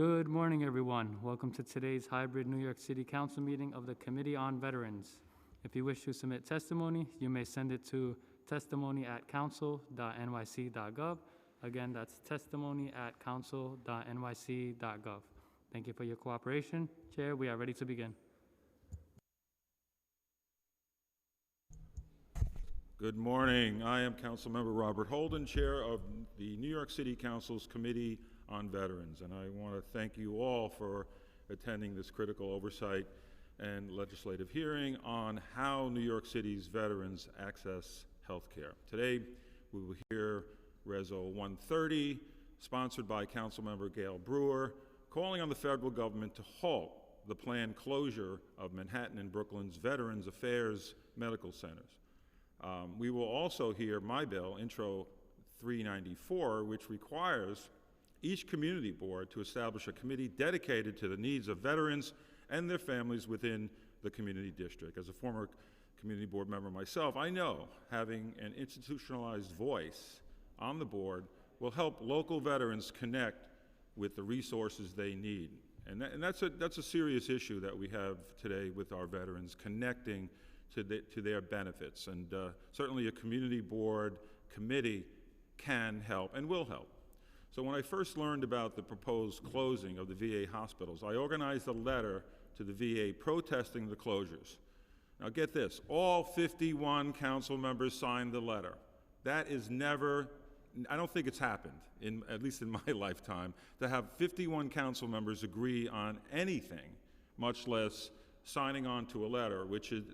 Good morning, everyone. Welcome to today's hybrid New York City Council meeting of the Committee on Veterans. If you wish to submit testimony, you may send it to testimony@council.nyc.gov. Again, that's testimony@council.nyc.gov. Thank you for your cooperation. Chair, we are ready to begin. Good morning. I am Councilmember Robert Holden, Chair of the New York City Council's Committee on Veterans, and I want to thank you all for attending this critical oversight and legislative hearing on how New York City's veterans access health care. Today, we will hear Reso 130, sponsored by Councilmember Gail Brewer, calling on the federal government to halt the planned closure of Manhattan and Brooklyn's Veterans Affairs medical centers. We will also hear my bill, Intro 394, which requires each community board to establish a committee dedicated to the needs of veterans and their families within the community district. As a former community board member myself, I know having an institutionalized voice on the board will help local veterans connect with the resources they need. And that's a serious issue that we have today with our veterans, connecting to their benefits. And certainly a community board committee can help and will help. So when I first learned about the proposed closing of the VA hospitals, I organized a letter to the VA protesting the closures. Now get this, all 51 council members signed the letter. That is never, I don't think it's happened, at least in my lifetime, to have 51 council members agree on anything, much less signing on to a letter,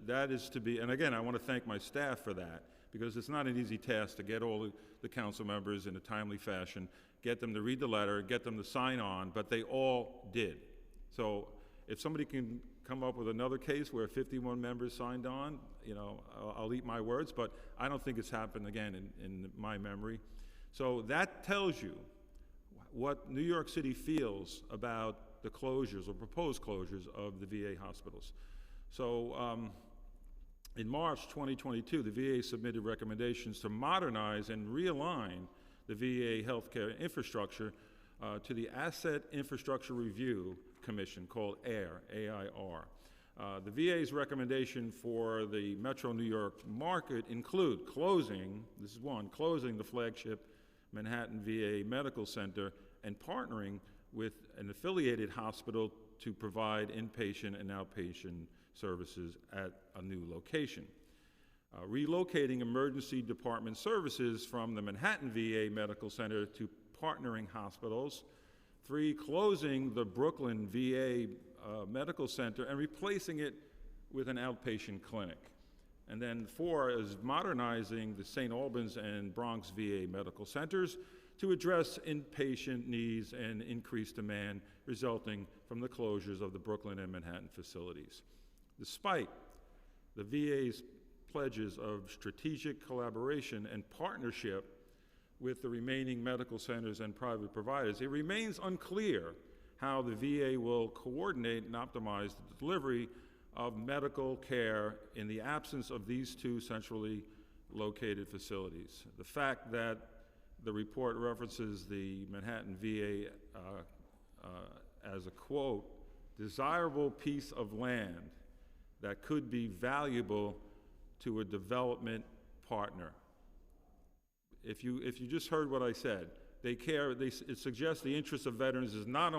that is to be, and again, I want to thank my staff for that, because it's not an easy task to get all the council members in a timely fashion, get them to read the letter, get them to sign on, but they all did. So if somebody can come up with another case where 51 members signed on, I'll eat my words, but I don't think it's happened again in my memory. So that tells you what New York City feels about the closures or proposed closures of the VA hospitals. So in March 2022, the VA submitted recommendations to modernize and realign the VA healthcare infrastructure to the Asset Infrastructure Review Commission, called AIR, A-I-R. The VA's recommendation for the Metro New York market include closing the flagship Manhattan VA Medical Center and partnering with an affiliated hospital to provide inpatient and outpatient services at a new location. Relocating emergency department services from the Manhattan VA Medical Center to partnering hospitals. 3, closing the Brooklyn VA Medical Center and replacing it with an outpatient clinic. And then 4 is modernizing the St. Albans and Bronx VA Medical Centers to address inpatient needs and increased demand resulting from the closures of the Brooklyn and Manhattan facilities. Despite the VA's pledges of strategic collaboration and partnership with the remaining medical centers and private providers, it remains unclear how the VA will coordinate and optimize the delivery of medical care in the absence of these two centrally located facilities. The fact that the report references the Manhattan VA as a, quote, desirable piece of land that could be valuable to a development partner. If you just heard what I said, they care. It suggests the interests of veterans is not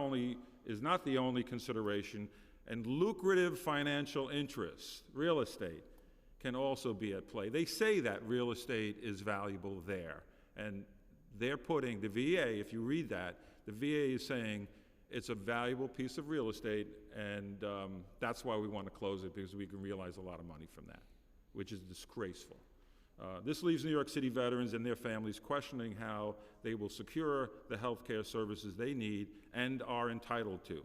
the only consideration, and lucrative financial interests, real estate, can also be at play. They say that real estate is valuable there, and they're putting the VA. If you read that, the VA is saying it's a valuable piece of real estate, and that's why we want to close it, because we can realize a lot of money from that, which is disgraceful. This leaves New York City veterans and their families questioning how they will secure the health care services they need and are entitled to.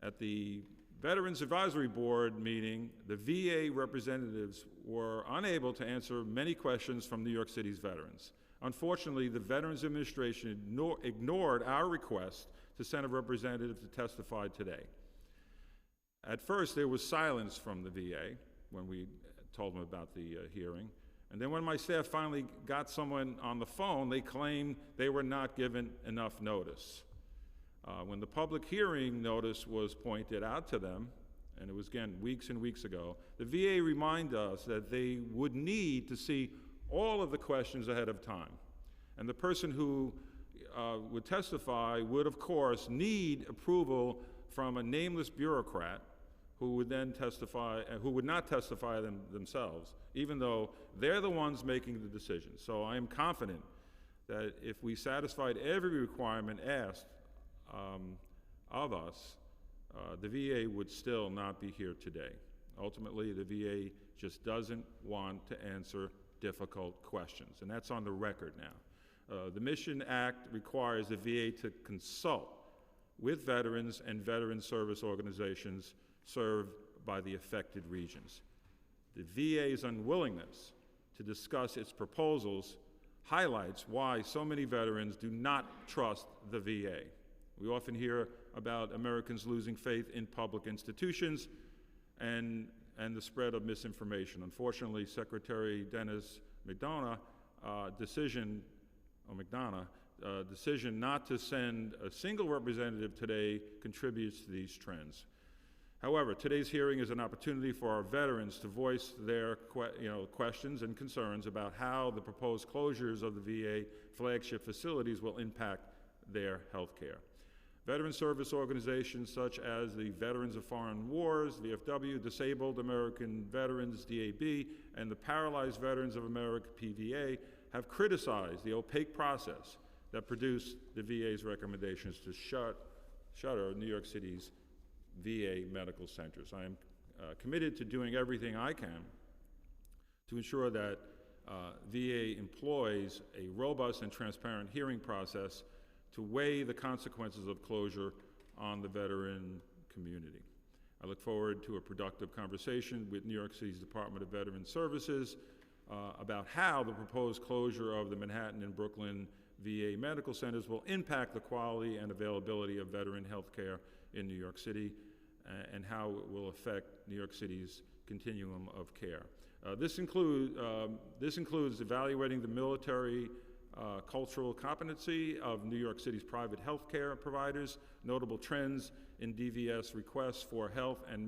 At the Veterans Advisory Board meeting, the VA representatives were unable to answer many questions from New York City's veterans. Unfortunately, the Veterans Administration ignored our request to send a representative to testify today. At first, there was silence from the VA when we told them about the hearing. And then when my staff finally got someone on the phone, they claimed they were not given enough notice. When the public hearing notice was pointed out to them, and it was, again, weeks and weeks ago, the VA reminded us that they would need to see all of the questions ahead of time. And the person who would testify would, of course, need approval from a nameless bureaucrat who would then testify, who would not testify themselves, even though they're the ones making the decision. So I am confident that if we satisfied every requirement asked of us, the VA would still not be here today. Ultimately, the VA just doesn't want to answer difficult questions, and that's on the record now. The Mission Act requires the VA to consult with veterans and veteran service organizations served by the affected regions. The VA's unwillingness to discuss its proposals highlights why so many veterans do not trust the VA. We often hear about Americans losing faith in public institutions and the spread of misinformation. Unfortunately, Secretary Dennis McDonough decision not to send a single representative today contributes to these trends. However, today's hearing is an opportunity for our veterans to voice their questions and concerns about how the proposed closures of the VA flagship facilities will impact their health care. Veteran service organizations such as the Veterans of Foreign Wars, VFW, Disabled American Veterans, DAB, and the Paralyzed Veterans of America, PVA, have criticized the opaque process that produced the VA's recommendations to shutter New York City's VA medical centers. I am committed to doing everything I can to ensure that VA employs a robust and transparent hearing process to weigh the consequences of closure on the veteran community. I look forward to a productive conversation with New York City's Department of Veteran Services about how the proposed closure of the Manhattan and Brooklyn VA medical centers will impact the quality and availability of veteran health care in New York City and how it will affect New York City's continuum of care. This includes evaluating the military cultural competency of New York City's private health care providers, notable trends in DVS requests for health and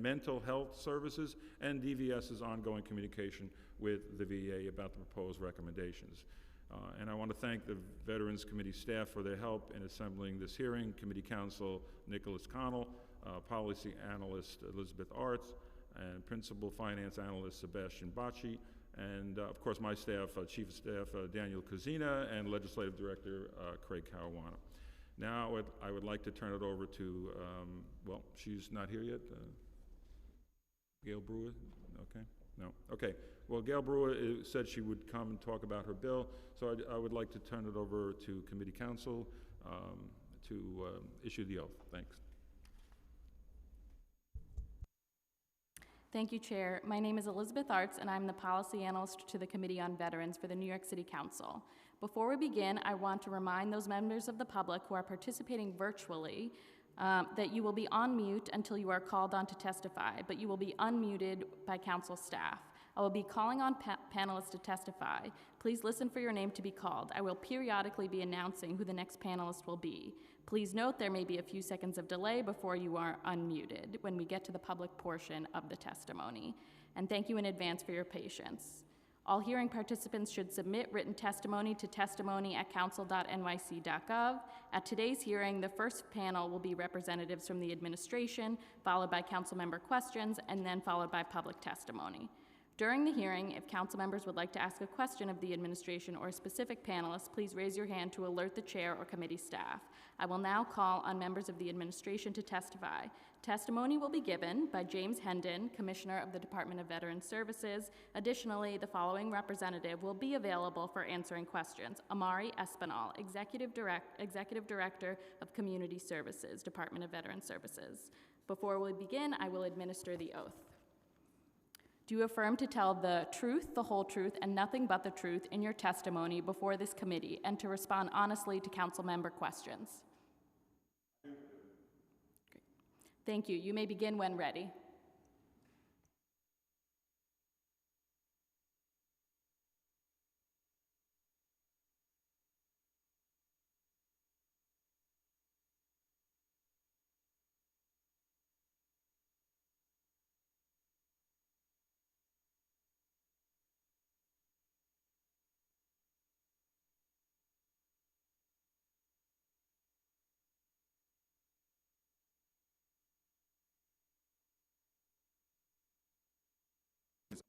mental health services, and DVS's ongoing communication with the VA about the proposed recommendations. And I want to thank the Veterans Committee staff for their help in assembling this hearing, Committee Counsel Nicholas Connell, Policy Analyst Elizabeth Arts, and Principal Finance Analyst Sebastian Bacci, and of course my staff, Chief of Staff Daniel Kuzina, and Legislative Director Craig Caruana. Now I would like to turn it over to, well, she's not here yet, Gail Brewer, okay? No, okay. Well, Gail Brewer said she would come and talk about her bill, so I would like to turn it over to Committee Counsel to issue the oath. Thanks. Thank you, Chair. My name is Elizabeth Arts, and I'm the Policy Analyst to the Committee on Veterans for the New York City Council. Before we begin, I want to remind those members of the public who are participating virtually that you will be on mute until you are called on to testify, but you will be unmuted by Council staff. I will be calling on panelists to testify. Please listen for your name to be called. I will periodically be announcing who the next panelist will be. Please note there may be a few seconds of delay before you are unmuted when we get to the public portion of the testimony. And thank you in advance for your patience. All hearing participants should submit written testimony to testimony@council.nyc.gov. At today's hearing, the first panel will be representatives from the administration, followed by council member questions, and then followed by public testimony. During the hearing, if council members would like to ask a question of the administration or a specific panelist, please raise your hand to alert the chair or committee staff. I will now call on members of the administration to testify. Testimony will be given by James Hendon, Commissioner of the Department of Veterans Services. Additionally, the following representative will be available for answering questions: Amari Espinal, Executive Director of Community Services, Department of Veterans Services. Before we begin, I will administer the oath. Do you affirm to tell the truth, the whole truth, and nothing but the truth in your testimony before this committee, and to respond honestly to council member questions? Great. Thank you. You may begin when ready.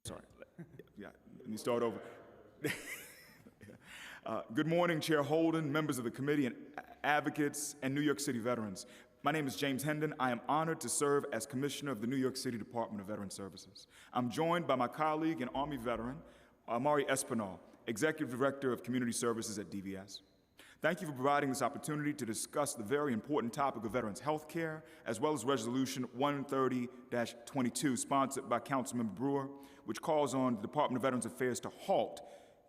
Sorry. Yeah, let me start over. Good morning, Chair Holden, members of the committee, and advocates, and New York City veterans. My name is James Hendon. I am honored to serve as Commissioner of the New York City Department of Veteran Services. I'm joined by my colleague and Army veteran, Amari Espinal, Executive Director of Community Services at DVS. Thank you for providing this opportunity to discuss the very important topic of veterans health care, as well as Resolution 130-22, sponsored by Councilmember Brewer, which calls on the Department of Veterans Affairs to halt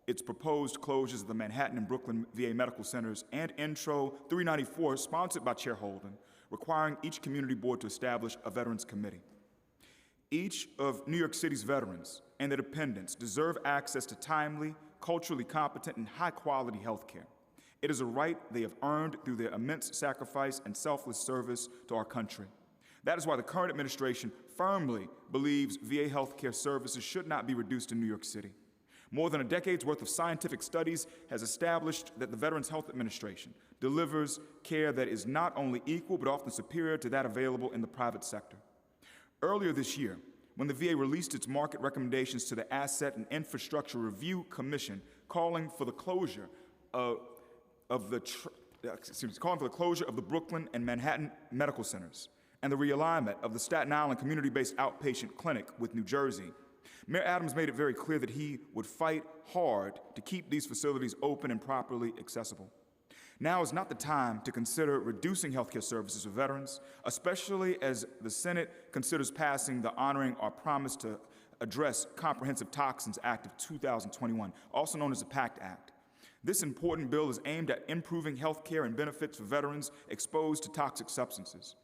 its proposed closures of the Manhattan and Brooklyn VA medical centers, and Intro 394, sponsored by Chair Holden, requiring each community board to establish a veterans committee. Each of New York City's veterans and their dependents deserve access to timely, culturally competent, and high-quality health care. It is a right they have earned through their immense sacrifice and selfless service to our country. That is why the current administration firmly believes VA health care services should not be reduced in New York City. More than a decade's worth of scientific studies has established that the Veterans Health Administration delivers care that is not only equal but often superior to that available in the private sector. Earlier this year, when the VA released its market recommendations to the Asset and Infrastructure Review Commission, calling for the closure of the Brooklyn and Manhattan medical centers and the realignment of the Staten Island community-based outpatient clinic with New Jersey, Mayor Adams made it very clear that he would fight hard to keep these facilities open and properly accessible. Now is not the time to consider reducing healthcare services for veterans, especially as the Senate considers passing the Honoring Our Promise to Address Comprehensive Toxins Act of 2021, also known as the PACT Act. This important bill is aimed at improving health care and benefits for veterans exposed to toxic substances.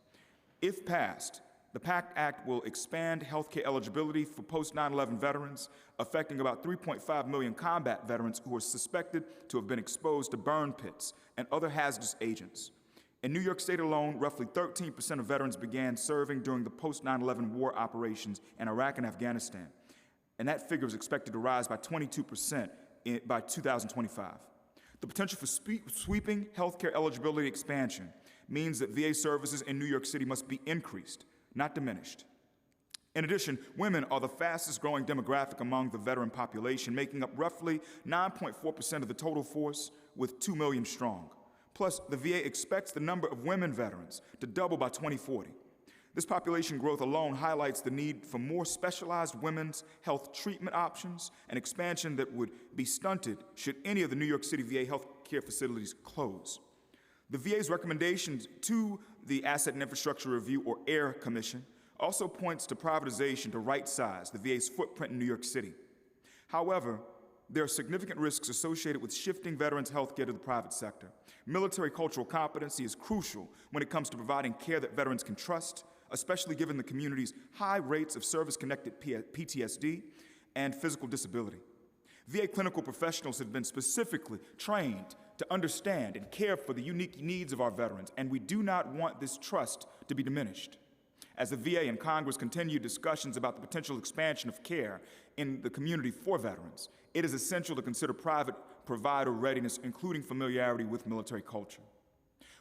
If passed, the PACT Act will expand health care eligibility for post-9/11 veterans, affecting about 3.5 million combat veterans who are suspected to have been exposed to burn pits and other hazardous agents. In New York State alone, roughly 13% of veterans began serving during the post-9/11 war operations in Iraq and Afghanistan, and that figure is expected to rise by 22% by 2025. The potential for sweeping healthcare eligibility expansion means that VA services in New York City must be increased, not diminished. In addition, women are the fastest growing demographic among the veteran population, making up roughly 9.4% of the total force, with 2 million strong. Plus, the VA expects the number of women veterans to double by 2040. This population growth alone highlights the need for more specialized women's health treatment options, an expansion that would be stunted should any of the New York City VA health care facilities close. The VA's recommendations to the Asset and Infrastructure Review, or AIR Commission, also points to privatization to right-size the VA's footprint in New York City. However, there are significant risks associated with shifting veterans' health care to the private sector. Military cultural competency is crucial when it comes to providing care that veterans can trust, especially given the community's high rates of service-connected PTSD and physical disability. VA clinical professionals have been specifically trained to understand and care for the unique needs of our veterans, and we do not want this trust to be diminished. As the VA and Congress continue discussions about the potential expansion of care in the community for veterans, it is essential to consider private provider readiness, including familiarity with military culture.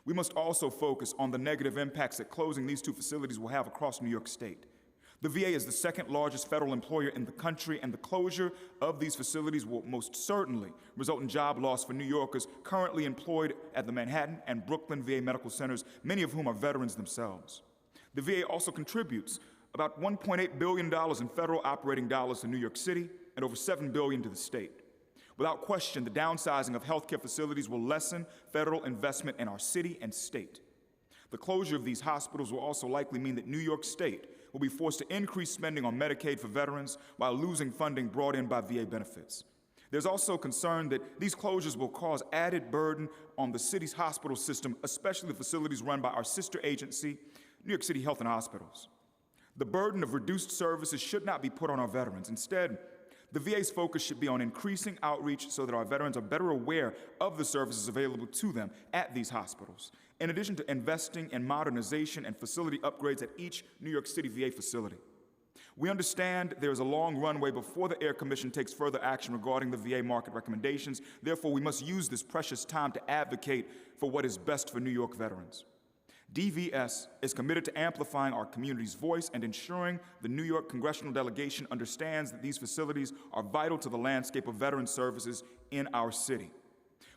We must also focus on the negative impacts that closing these two facilities will have across New York State. The VA is the second largest federal employer in the country, and the closure of these facilities will most certainly result in job loss for New Yorkers currently employed at the Manhattan and Brooklyn VA medical centers, many of whom are veterans themselves. The VA also contributes about $1.8 billion in federal operating dollars to New York City and over $7 billion to the state. Without question, the downsizing of healthcare facilities will lessen federal investment in our city and state. The closure of these hospitals will also likely mean that New York State will be forced to increase spending on Medicaid for veterans while losing funding brought in by VA benefits. There's also concern that these closures will cause added burden on the city's hospital system, especially the facilities run by our sister agency, New York City Health and Hospitals. The burden of reduced services should not be put on our veterans. Instead, the VA's focus should be on increasing outreach so that our veterans are better aware of the services available to them at these hospitals, in addition to investing in modernization and facility upgrades at each New York City VA facility. We understand there is a long runway before the AIR Commission takes further action regarding the VA market recommendations. Therefore, we must use this precious time to advocate for what is best for New York veterans. DVS is committed to amplifying our community's voice and ensuring the New York congressional delegation understands that these facilities are vital to the landscape of veteran services in our city.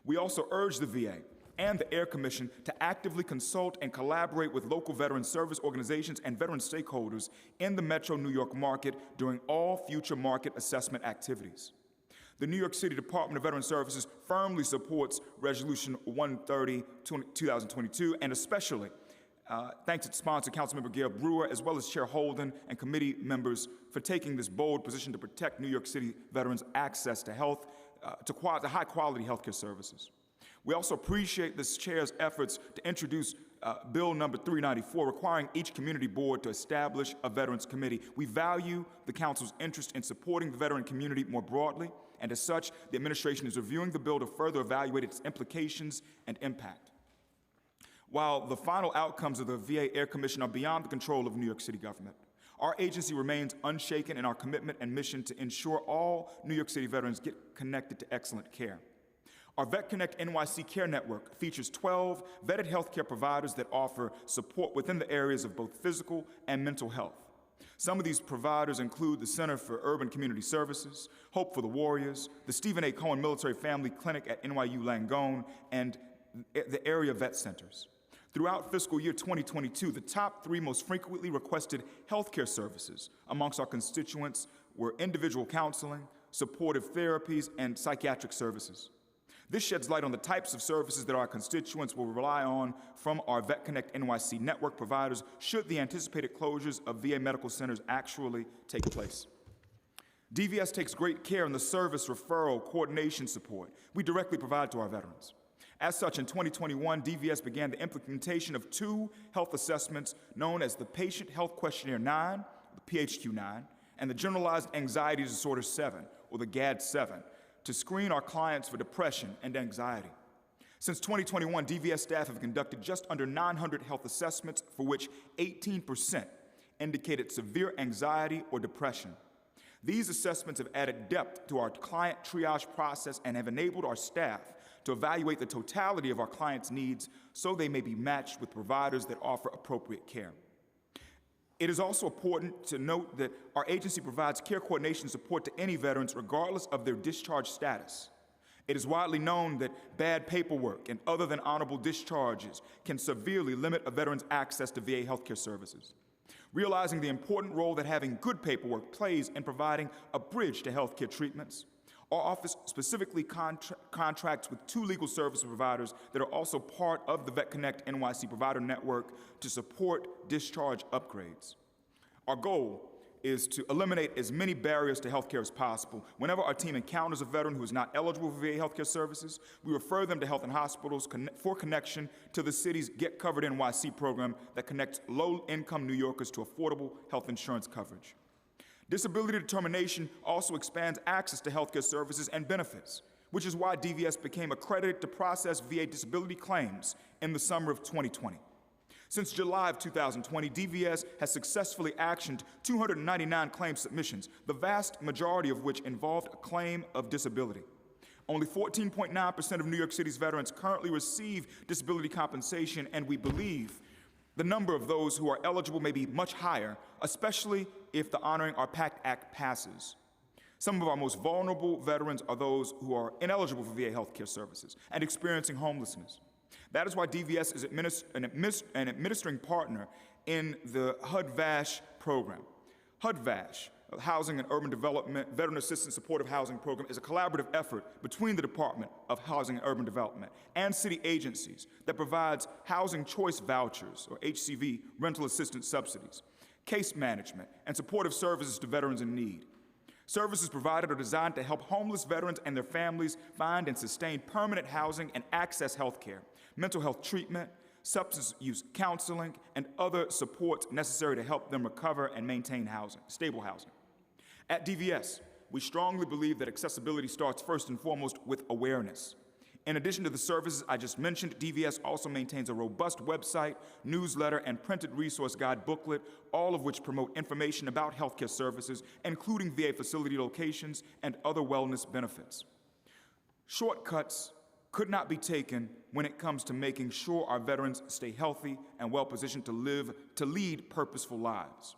We also urge the VA and the Air Commission to actively consult and collaborate with local veteran service organizations and veteran stakeholders in the Metro New York market during all future market assessment activities. The New York City Department of Veteran Services firmly supports Resolution 130, 2022, and especially thanks its sponsor, Councilmember Gail Brewer, as well as Chair Holden and committee members for taking this bold position to protect New York City veterans' access to health, to high-quality healthcare services. We also appreciate this chair's efforts to introduce Bill number 394, requiring each community board to establish a veterans committee. We value the council's interest in supporting the veteran community more broadly, and as such, the administration is reviewing the bill to further evaluate its implications and impact. While the final outcomes of the VA Air Commission are beyond the control of New York City government, our agency remains unshaken in our commitment and mission to ensure all New York City veterans get connected to excellent care. Our VetConnect NYC Care Network features 12 vetted healthcare providers that offer support within the areas of both physical and mental health. Some of these providers include the Center for Urban Community Services, Hope for the Warriors, the Stephen A. Cohen Military Family Clinic at NYU Langone, and the area vet centers. Throughout fiscal year 2022, the top 3 most frequently requested healthcare services amongst our constituents were individual counseling, supportive therapies, and psychiatric services. This sheds light on the types of services that our constituents will rely on from our VetConnect NYC network providers should the anticipated closures of VA medical centers actually take place. DVS takes great care in the service referral coordination support we directly provide to our veterans. As such, in 2021, DVS began the implementation of 2 health assessments known as the Patient Health Questionnaire 9, the PHQ-9, and the Generalized Anxiety Disorder 7, or the GAD-7, to screen our clients for depression and anxiety. Since 2021, DVS staff have conducted just under 900 health assessments, for which 18% indicated severe anxiety or depression. These assessments have added depth to our client triage process and have enabled our staff to evaluate the totality of our clients' needs so they may be matched with providers that offer appropriate care. It is also important to note that our agency provides care coordination support to any veterans regardless of their discharge status. It is widely known that bad paperwork and other than honorable discharges can severely limit a veteran's access to VA healthcare services. Realizing the important role that having good paperwork plays in providing a bridge to healthcare treatments, our office specifically contracts with 2 legal service providers that are also part of the VetConnect NYC provider network to support discharge upgrades. Our goal is to eliminate as many barriers to healthcare as possible. Whenever our team encounters a veteran who is not eligible for VA healthcare services, we refer them to health and hospitals for connection to the city's Get Covered NYC program that connects low-income New Yorkers to affordable health insurance coverage. Disability determination also expands access to healthcare services and benefits, which is why DVS became accredited to process VA disability claims in the summer of 2020. Since July of 2020, DVS has successfully actioned 299 claim submissions, the vast majority of which involved a claim of disability. Only 14.9% of New York City's veterans currently receive disability compensation, and we believe the number of those who are eligible may be much higher, especially if the Honoring Our Pact Act passes. Some of our most vulnerable veterans are those who are ineligible for VA healthcare services and experiencing homelessness. That is why DVS is an administering partner in the HUD-VASH program. HUD-VASH, Housing and Urban Development Veteran Assistance Supportive Housing Program, is a collaborative effort between the Department of Housing and Urban Development and city agencies that provides housing choice vouchers, or HCV, rental assistance subsidies, case management, and supportive services to veterans in need. Services provided are designed to help homeless veterans and their families find and sustain permanent housing and access health care, mental health treatment, substance use counseling, and other supports necessary to help them recover and maintain housing, stable housing. At DVS, we strongly believe that accessibility starts first and foremost with awareness. In addition to the services I just mentioned, DVS also maintains a robust website, newsletter, and printed resource guide booklet, all of which promote information about healthcare services, including VA facility locations and other wellness benefits. Shortcuts could not be taken when it comes to making sure our veterans stay healthy and well-positioned to lead purposeful lives.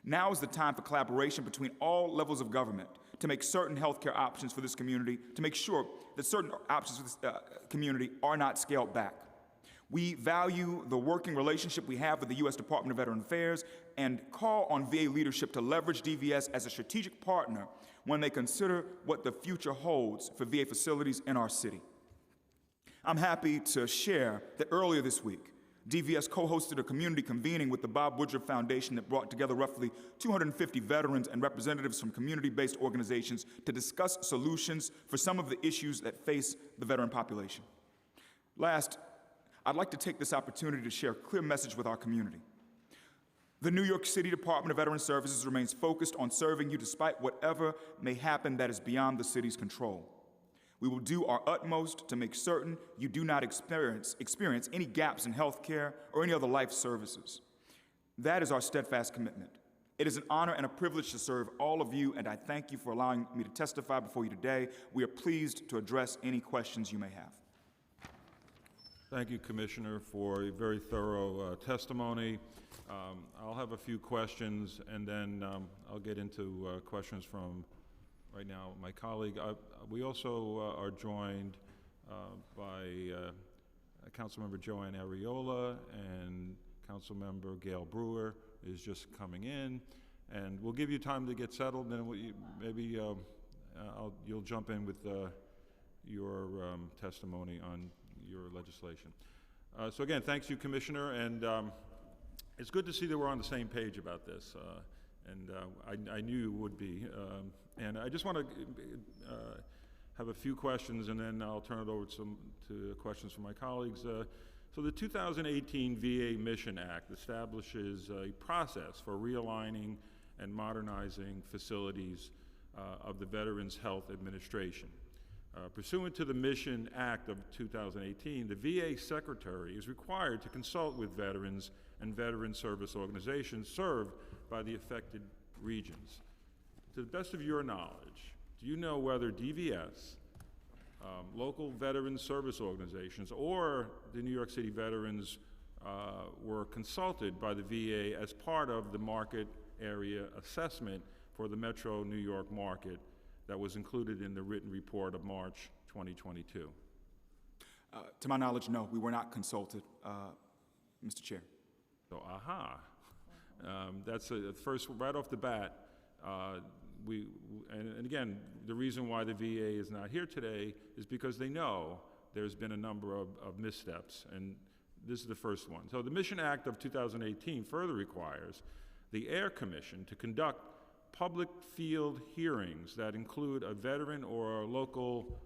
Now is the time for collaboration between all levels of government to make certain healthcare options for this community, to make sure that certain options for this community are not scaled back. We value the working relationship we have with the U.S. Department of Veterans Affairs and call on VA leadership to leverage DVS as a strategic partner when they consider what the future holds for VA facilities in our city. I'm happy to share that earlier this week, DVS co-hosted a community convening with the Bob Woodruff Foundation that brought together roughly 250 veterans and representatives from community-based organizations to discuss solutions for some of the issues that face the veteran population. Last, I'd like to take this opportunity to share a clear message with our community. The New York City Department of Veterans Services remains focused on serving you despite whatever may happen that is beyond the city's control. We will do our utmost to make certain you do not experience any gaps in health care or any other life services. That is our steadfast commitment. It is an honor and a privilege to serve all of you, and I thank you for allowing me to testify before you today. We are pleased to address any questions you may have. Thank you, Commissioner, for a very thorough testimony. I'll have a few questions, and then I'll get into questions from, right now, my colleague. We also are joined by Councilmember Joanne Ariola, and Councilmember Gail Brewer is just coming in. And we'll give you time to get settled, and maybe you'll jump in with your testimony on your legislation. So again, thanks you, Commissioner, and it's good to see that we're on the same page about this, and I knew you would be. And I just want to have a few questions, and then I'll turn it over to questions from my colleagues. So the 2018 VA Mission Act establishes a process for realigning and modernizing facilities of the Veterans Health Administration. Pursuant to the Mission Act of 2018, the VA Secretary is required to consult with veterans and veteran service organizations served by the affected regions. To the best of your knowledge, do you know whether DVS, local veteran service organizations, or the New York City veterans were consulted by the VA as part of the market area assessment for the Metro New York market that was included in the written report of March 2022? To my knowledge, no, we were not consulted, Mr. Chair. So, that's a first, right off the bat. And again, the reason why the VA is not here today is because they know there's been a number of missteps, and this is the first one. So the Mission Act of 2018 further requires the Air Commission to conduct public field hearings that include a veteran or a local,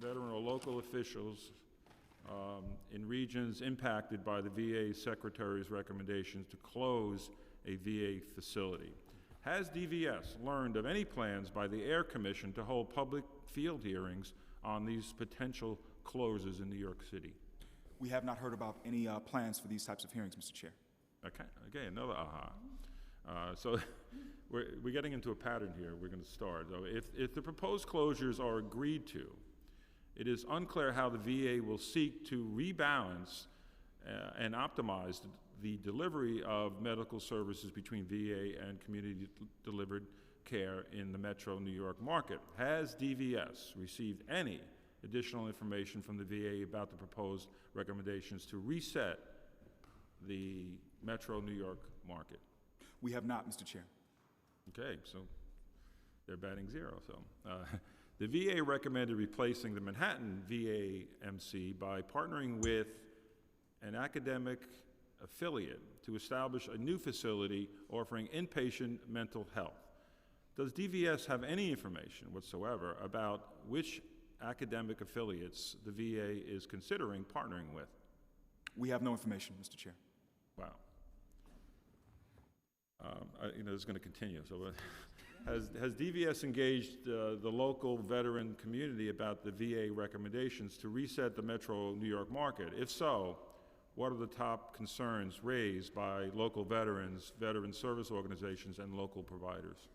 veteran or local officials in regions impacted by the VA Secretary's recommendations to close a VA facility. Has DVS learned of any plans by the Air Commission to hold public field hearings on these potential closures in New York City? We have not heard about any plans for these types of hearings, Mr. Chair. Okay, another aha. So we're getting into a pattern here. We're going to start. So if the proposed closures are agreed to, it is unclear how the VA will seek to rebalance and optimize the delivery of medical services between VA and community-delivered care in the Metro New York market. Has DVS received any additional information from the VA about the proposed recommendations to reset the Metro New York market? We have not, Mr. Chair. Okay, so they're batting zero. So the VA recommended replacing the Manhattan VA MC by partnering with an academic affiliate to establish a new facility offering inpatient mental health. Does DVS have any information whatsoever about which academic affiliates the VA is considering partnering with? We have no information, Mr. Chair. Wow. This is going to continue. So, has DVS engaged the local veteran community about the VA recommendations to reset the Metro New York market? If so, what are the top concerns raised by local veterans, veteran service organizations, and local providers?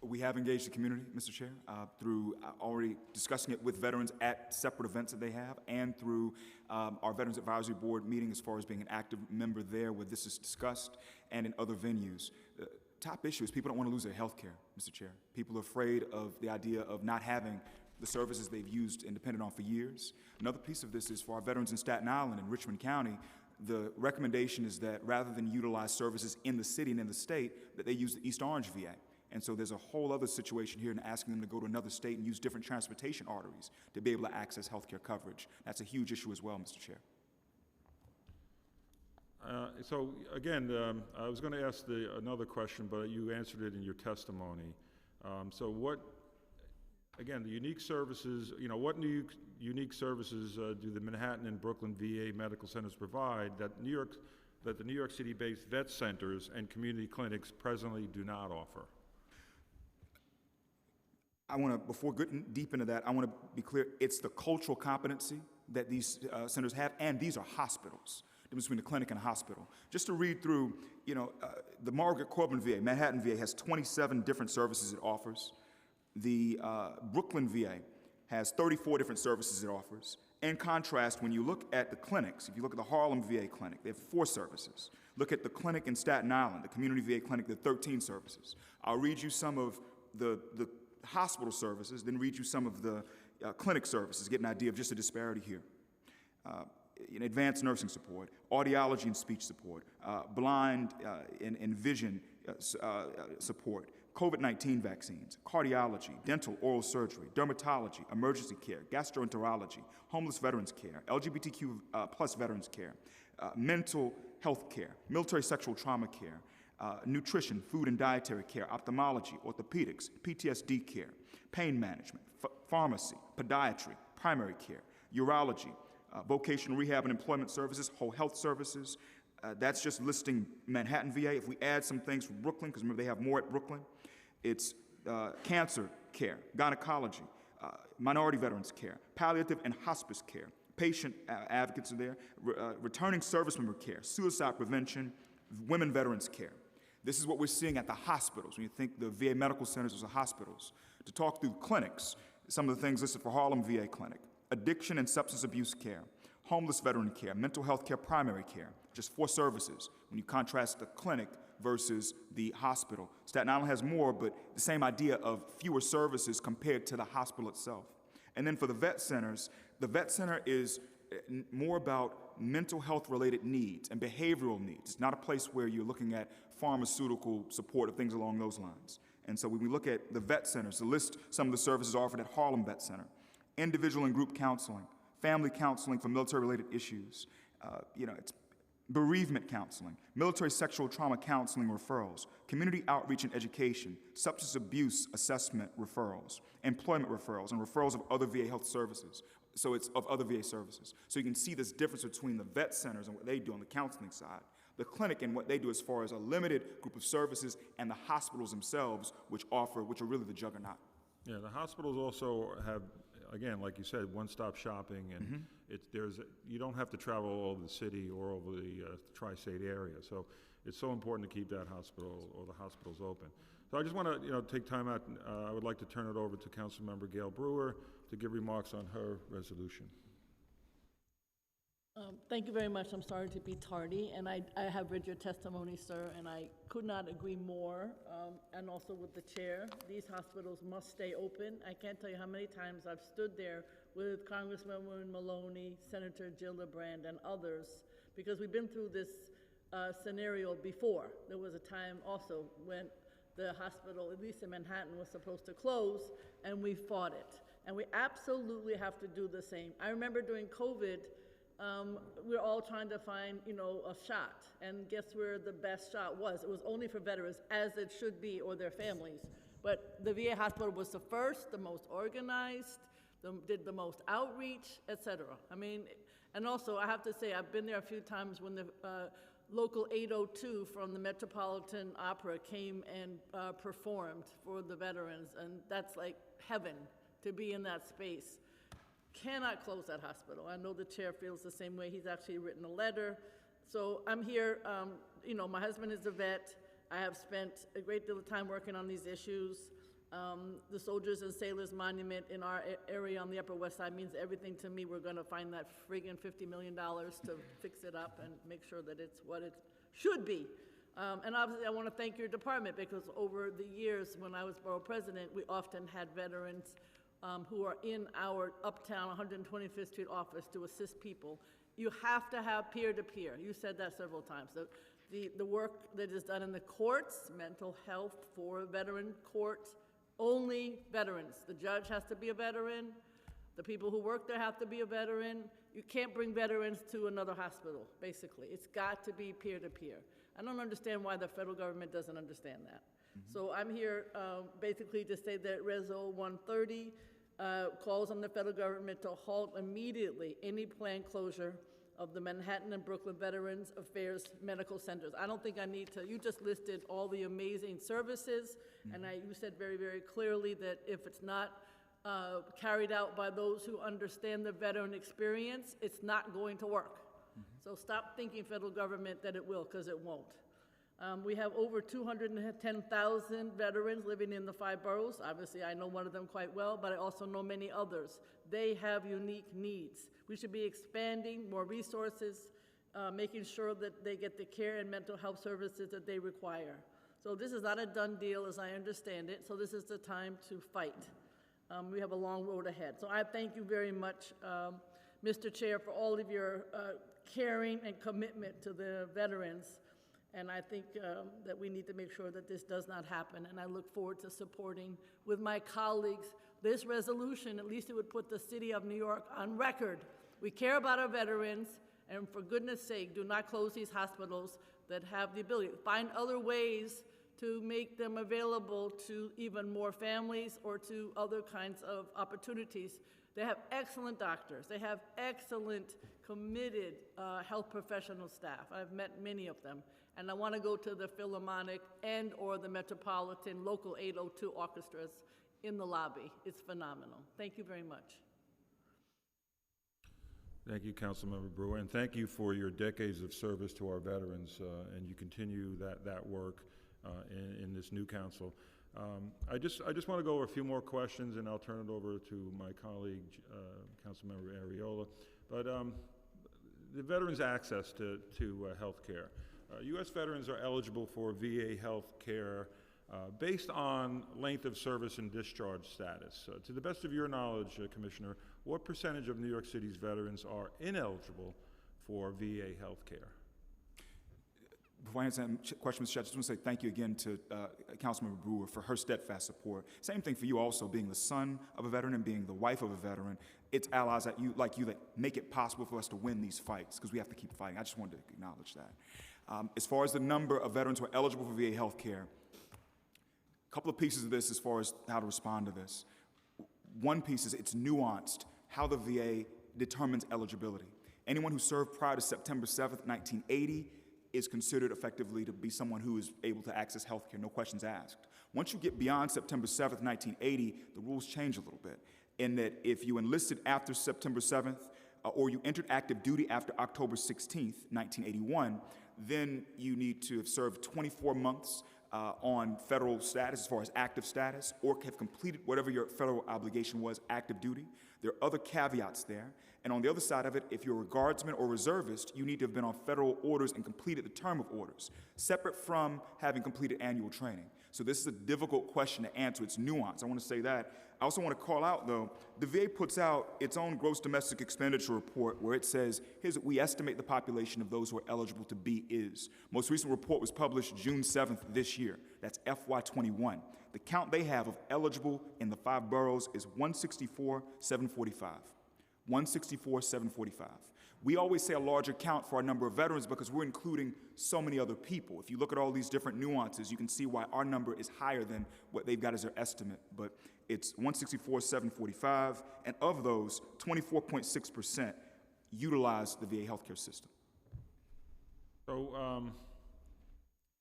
We have engaged the community, Mr. Chair, through already discussing it with veterans at separate events that they have, and through our Veterans Advisory Board meeting as far as being an active member there where this is discussed, and in other venues. The top issue is people don't want to lose their health care, Mr. Chair. People are afraid of the idea of not having the services they've used and depended on for years. Another piece of this is for our veterans in Staten Island and Richmond County. The recommendation is that rather than utilize services in the city and in the state, that they use the East Orange VA. And so there's a whole other situation here in asking them to go to another state and use different transportation arteries to be able to access health care coverage. That's a huge issue as well, Mr. Chair. So again, I was going to ask another question, but you answered it in your testimony. So what, again, the unique services, what new unique services do the Manhattan and Brooklyn VA medical centers provide that the New York City-based vet centers and community clinics presently do not offer? I want to, before getting deep into that, I want to be clear, it's the cultural competency that these centers have, and these are hospitals. The difference between a clinic and a hospital. Just to read through, the Margaret Corbin VA, Manhattan VA, has 27 different services it offers. The Brooklyn VA has 34 different services it offers. In contrast, when you look at the clinics, if you look at the Harlem VA clinic, they have 4 services. Look at the clinic in Staten Island, the community VA clinic, there are 13 services. I'll read you some of the hospital services, then read you some of the clinic services, get an idea of just the disparity here. Advanced nursing support, audiology and speech support, blind and vision support, COVID-19 vaccines, cardiology, dental, oral surgery, dermatology, emergency care, gastroenterology, homeless veterans care, LGBTQ plus veterans care, mental health care, military sexual trauma care, nutrition, food and dietary care, ophthalmology, orthopedics, PTSD care, pain management, pharmacy, podiatry, primary care, urology, vocational rehab and employment services, whole health services. That's just listing Manhattan VA. If we add some things from Brooklyn, because remember they have more at Brooklyn, it's cancer care, gynecology, minority veterans care, palliative and hospice care, patient advocates are there, returning service member care, suicide prevention, women veterans care. This is what we're seeing at the hospitals. When you think the VA medical centers are hospitals. To talk through clinics, some of the things listed for Harlem VA clinic, addiction and substance abuse care, homeless veteran care, mental health care, primary care, just 4 services. When you contrast the clinic versus the hospital. Staten Island has more, but the same idea of fewer services compared to the hospital itself. And then for the vet centers, the vet center is more about mental health related needs and behavioral needs. It's not a place where you're looking at pharmaceutical support or things along those lines. And so when we look at the vet centers, to list some of the services offered at Harlem Vet Center, individual and group counseling, family counseling for military related issues, it's bereavement counseling, military sexual trauma counseling referrals, community outreach and education, substance abuse assessment referrals, employment referrals, and referrals of other VA health services. So it's of other VA services. So you can see this difference between the vet centers and what they do on the counseling side, the clinic and what they do as far as a limited group of services, and the hospitals themselves, which are really the juggernaut. Yeah, the hospitals also have, again, like you said, one-stop shopping, and you don't have to travel all over the city or over the tri-state area. So it's so important to keep that hospital or the hospitals open. So I just want to, take time out. I would like to turn it over to Councilmember Gail Brewer to give remarks on her resolution. Thank you very much. I'm sorry to be tardy, and I have read your testimony, sir, and I could not agree more, and also with the chair. These hospitals must stay open. I can't tell you how many times I've stood there with Congresswoman Maloney, Senator Gillibrand, and others, because we've been through this scenario before. There was a time also when the hospital, at least in Manhattan, was supposed to close, and we fought it. And we absolutely have to do the same. I remember during COVID, we're all trying to find, a shot. And guess where the best shot was? It was only for veterans, as it should be, or their families. But the VA hospital was the first, the most organized, did the most outreach, et cetera. And also, I have to say, I've been there a few times when the Local 802 from the Metropolitan Opera came and performed for the veterans, and that's like heaven to be in that space. Cannot close that hospital. I know the chair feels the same way. He's actually written a letter. So I'm here, my husband is a vet. I have spent a great deal of time working on these issues. The Soldiers and Sailors Monument in our area on the Upper West Side means everything to me. We're gonna find that friggin' $50 million to fix it up and make sure that it's what it should be. And obviously, I wanna thank your department, because over the years, when I was borough president, we often had veterans who are in our Uptown 125th Street office to assist people. You have to have peer-to-peer. You said that several times. The work that is done in the courts, mental health for veteran courts, only veterans. The judge has to be a veteran. The people who work there have to be a veteran. You can't bring veterans to another hospital, basically. It's got to be peer-to-peer. I don't understand why the federal government doesn't understand that. So I'm here basically to say that Reso 130 calls on the federal government to halt immediately any planned closure of the Manhattan and Brooklyn Veterans Affairs Medical Centers. I don't think I need to, you just listed all the amazing services, and you said very, very clearly that if it's not carried out by those who understand the veteran experience, it's not going to work. So stop thinking, federal government, that it will, because it won't. We have over 210,000 veterans living in the 5 boroughs. Obviously, I know one of them quite well, but I also know many others. They have unique needs. We should be expanding more resources, making sure that they get the care and mental health services that they require. So this is not a done deal, as I understand it, so this is the time to fight. We have a long road ahead. So I thank you very much, Mr. Chair, for all of your caring and commitment to the veterans. And I think that we need to make sure that this does not happen. And I look forward to supporting with my colleagues this resolution. At least it would put the city of New York on record. We care about our veterans, and for goodness sake, do not close these hospitals that have the ability. Find other ways to make them available to even more families or to other kinds of opportunities. They have excellent doctors. They have excellent, committed health professional staff. I've met many of them. And I want to go to the Philharmonic and or the Metropolitan Local 802 orchestras in the lobby. It's phenomenal. Thank you very much. Thank you, Councilmember Brewer, and thank you for your decades of service to our veterans, and you continue that work in this new council. I just want to go over a few more questions, and I'll turn it over to my colleague, Councilmember Ariola. But the veterans' access to health care. U.S. veterans are eligible for VA health care based on length of service and discharge status. To the best of your knowledge, Commissioner, what percentage of New York City's veterans are ineligible for VA health care? Before I answer that question, Mr. Chair, I just want to say thank you again to Councilmember Brewer for her steadfast support. Same thing for you also, being the son of a veteran and being the wife of a veteran. It's allies like you that make it possible for us to win these fights, because we have to keep fighting. I just wanted to acknowledge that. As far as the number of veterans who are eligible for VA health care, a couple of pieces of this as far as how to respond to this. One piece is it's nuanced how the VA determines eligibility. Anyone who served prior to September 7th, 1980 is considered effectively to be someone who is able to access health care, no questions asked. Once you get beyond September 7th, 1980, the rules change a little bit, in that if you enlisted after September 7th or you entered active duty after October 16th, 1981, then you need to have served 24 months on federal status as far as active status, or have completed whatever your federal obligation was, active duty. There are other caveats there. And on the other side of it, if you're a guardsman or reservist, you need to have been on federal orders and completed the term of orders, separate from having completed annual training. So this is a difficult question to answer. It's nuanced. I want to say that. I also want to call out, though, the VA puts out its own gross domestic expenditure report where it says, here's what we estimate the population of those who are eligible to be is. Most recent report was published June 7th this year. That's FY21. The count they have of eligible in the 5 boroughs is 164,745. 164,745. We always say a larger count for our number of veterans because we're including so many other people. If you look at all these different nuances, you can see why our number is higher than what they've got as their estimate. But it's 164,745, and of those, 24.6% utilize the VA healthcare system. So,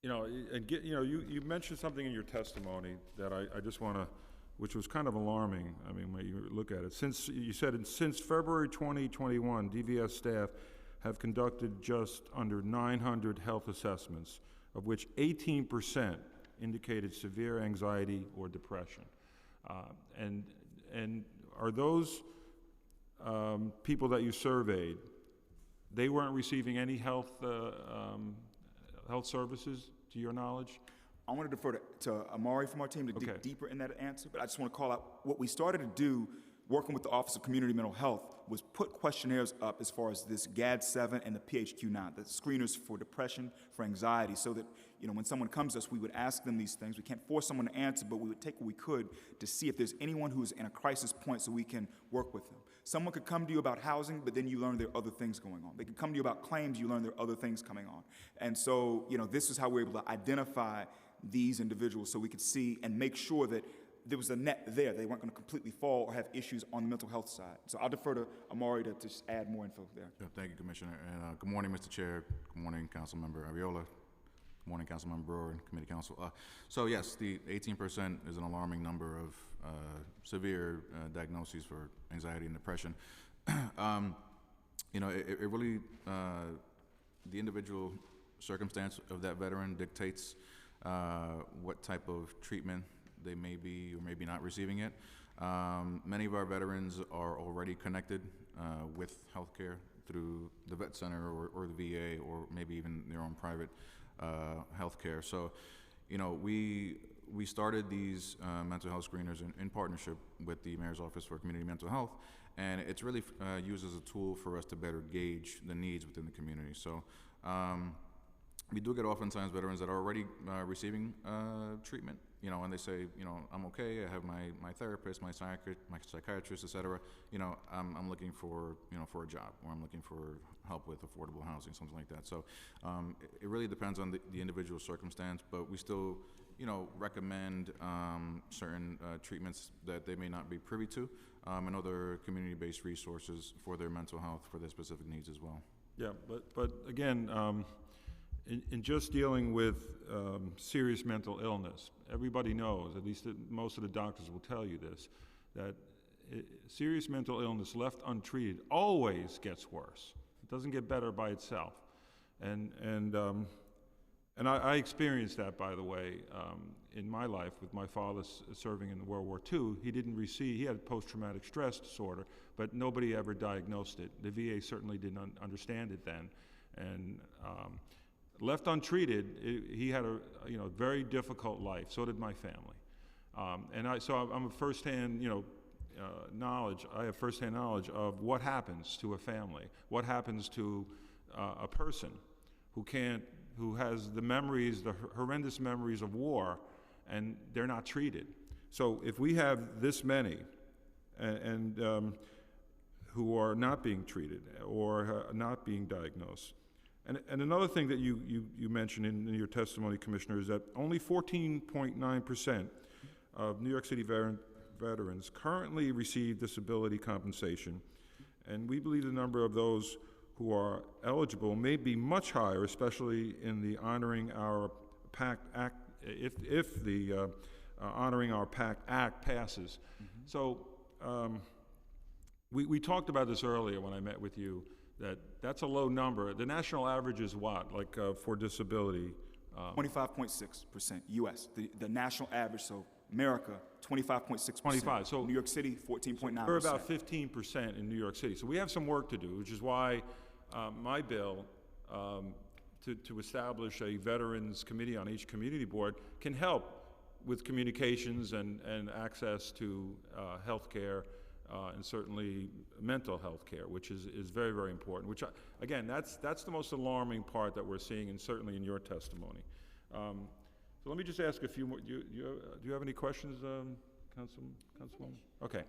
you mentioned something in your testimony that I just want to, which was kind of alarming. I mean, when you look at it, since February 2021, DVS staff have conducted just under 900 health assessments, of which 18% indicated severe anxiety or depression. And are those people that you surveyed, they weren't receiving any health services, to your knowledge? I want to defer to Amari from our team to dig Okay. deeper in that answer, but I just want to call out what we started to do, working with the Office of Community Mental Health, was put questionnaires up as far as this GAD-7 and the PHQ-9, the screeners for depression, for anxiety, so that, you know, when someone comes to us, we would ask them these things. We can't force someone to answer, but we would take what we could to see if there's anyone who's in a crisis point so we can work with them. Someone could come to you about housing, but then you learn there are other things going on. They could come to you about claims, you learn there are other things coming on. And so, you know, this is how we're able to identify these individuals so we could see and make sure that there was a net there. They weren't going to completely fall or have issues on the mental health side. So I'll defer to Amari to just add more info there. Yeah, thank you, Commissioner. And good morning, Mr. Chair. Good morning, Councilmember Ariola. Good morning, Councilmember Brewer and Committee Council. So yes, the 18% is an alarming number of severe diagnoses for anxiety and depression. You know, it really, the individual circumstance of that veteran dictates what type of treatment they may be or maybe not receiving it. Many of our veterans are already connected with healthcare through the vet center or the VA or maybe even their own private healthcare. So, you know, we started these mental health screeners in partnership with the Mayor's Office for Community Mental Health, and it's really used as a tool for us to better gauge the needs within the community. So we do get oftentimes veterans that are already receiving treatment, you know, and they say, you know, I'm okay, I have my therapist, my psychiatrist, et cetera. You know, I'm looking for, you know, for a job, or I'm looking for help with affordable housing, something like that. So it really depends on the individual circumstance, but we still, you know, recommend certain treatments that they may not be privy to, and other community-based resources for their mental health, for their specific needs as well. Yeah, but again, in just dealing with serious mental illness, everybody knows, at least most of the doctors will tell you this, that serious mental illness left untreated always gets worse. It doesn't get better by itself. And I experienced that, by the way, in my life with my father serving in World War II. He had post-traumatic stress disorder, but nobody ever diagnosed it. The VA certainly didn't understand it then. And left untreated, he had a very difficult life. So did my family. So I'm a firsthand, knowledge. I have firsthand knowledge of what happens to a family, what happens to a person who has the memories, the horrendous memories of war, and they're not treated. So if we have this many, and who are not being treated or not being diagnosed. And another thing that you mentioned in your testimony, Commissioner, is that only 14.9% of New York City veterans currently receive disability compensation, and we believe the number of those who are eligible may be much higher, especially in the Honoring Our PACT Act, if the Honoring Our PACT Act passes. Mm-hmm. So we talked about this earlier when I met with you, that's a low number. The national average is what, like for disability? 25.6% U.S. The national average, so America, 25.6%. 25. So New York City, 14.9%. We're about 15% in New York City. So we have some work to do, which is why my bill to establish a veterans committee on each community board can help with communications and access to health care. And certainly mental health care, which is very, very important, which, again, that's the most alarming part that we're seeing, and certainly in your testimony. So let me just ask a few more. Do you have any questions, Councilwoman? Okay.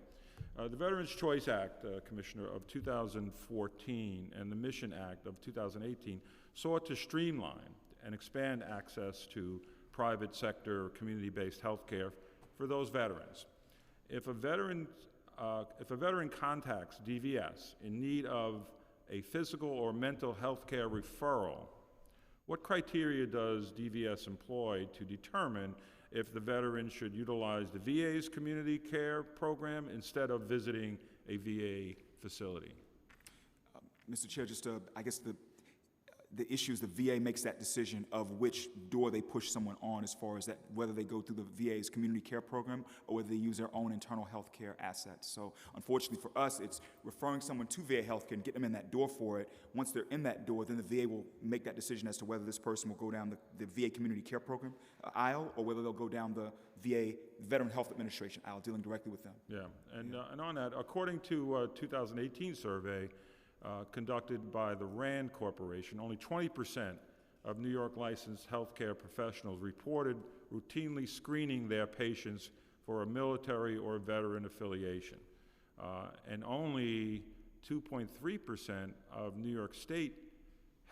The Veterans Choice Act, Commissioner, of 2014 and the Mission Act of 2018 sought to streamline and expand access to private sector community-based health care for those veterans. If a veteran contacts DVS in need of a physical or mental health care referral, what criteria does DVS employ to determine if the veteran should utilize the VA's community care program instead of visiting a VA facility? Mr. Chair, just I guess the issue is the VA makes that decision of which door they push someone on as far as that, whether they go through the VA's community care program or whether they use their own internal health care assets. So unfortunately for us, it's referring someone to VA healthcare and get them in that door for it. Once they're in that door, then the VA will make that decision as to whether this person will go down the VA community care program aisle or whether they'll go down the VA Veteran Health Administration aisle, dealing directly with them. Yeah, and on that, according to a 2018 survey conducted by the RAND Corporation, only 20% of New York licensed healthcare professionals reported routinely screening their patients for a military or veteran affiliation. And only 2.3% of New York State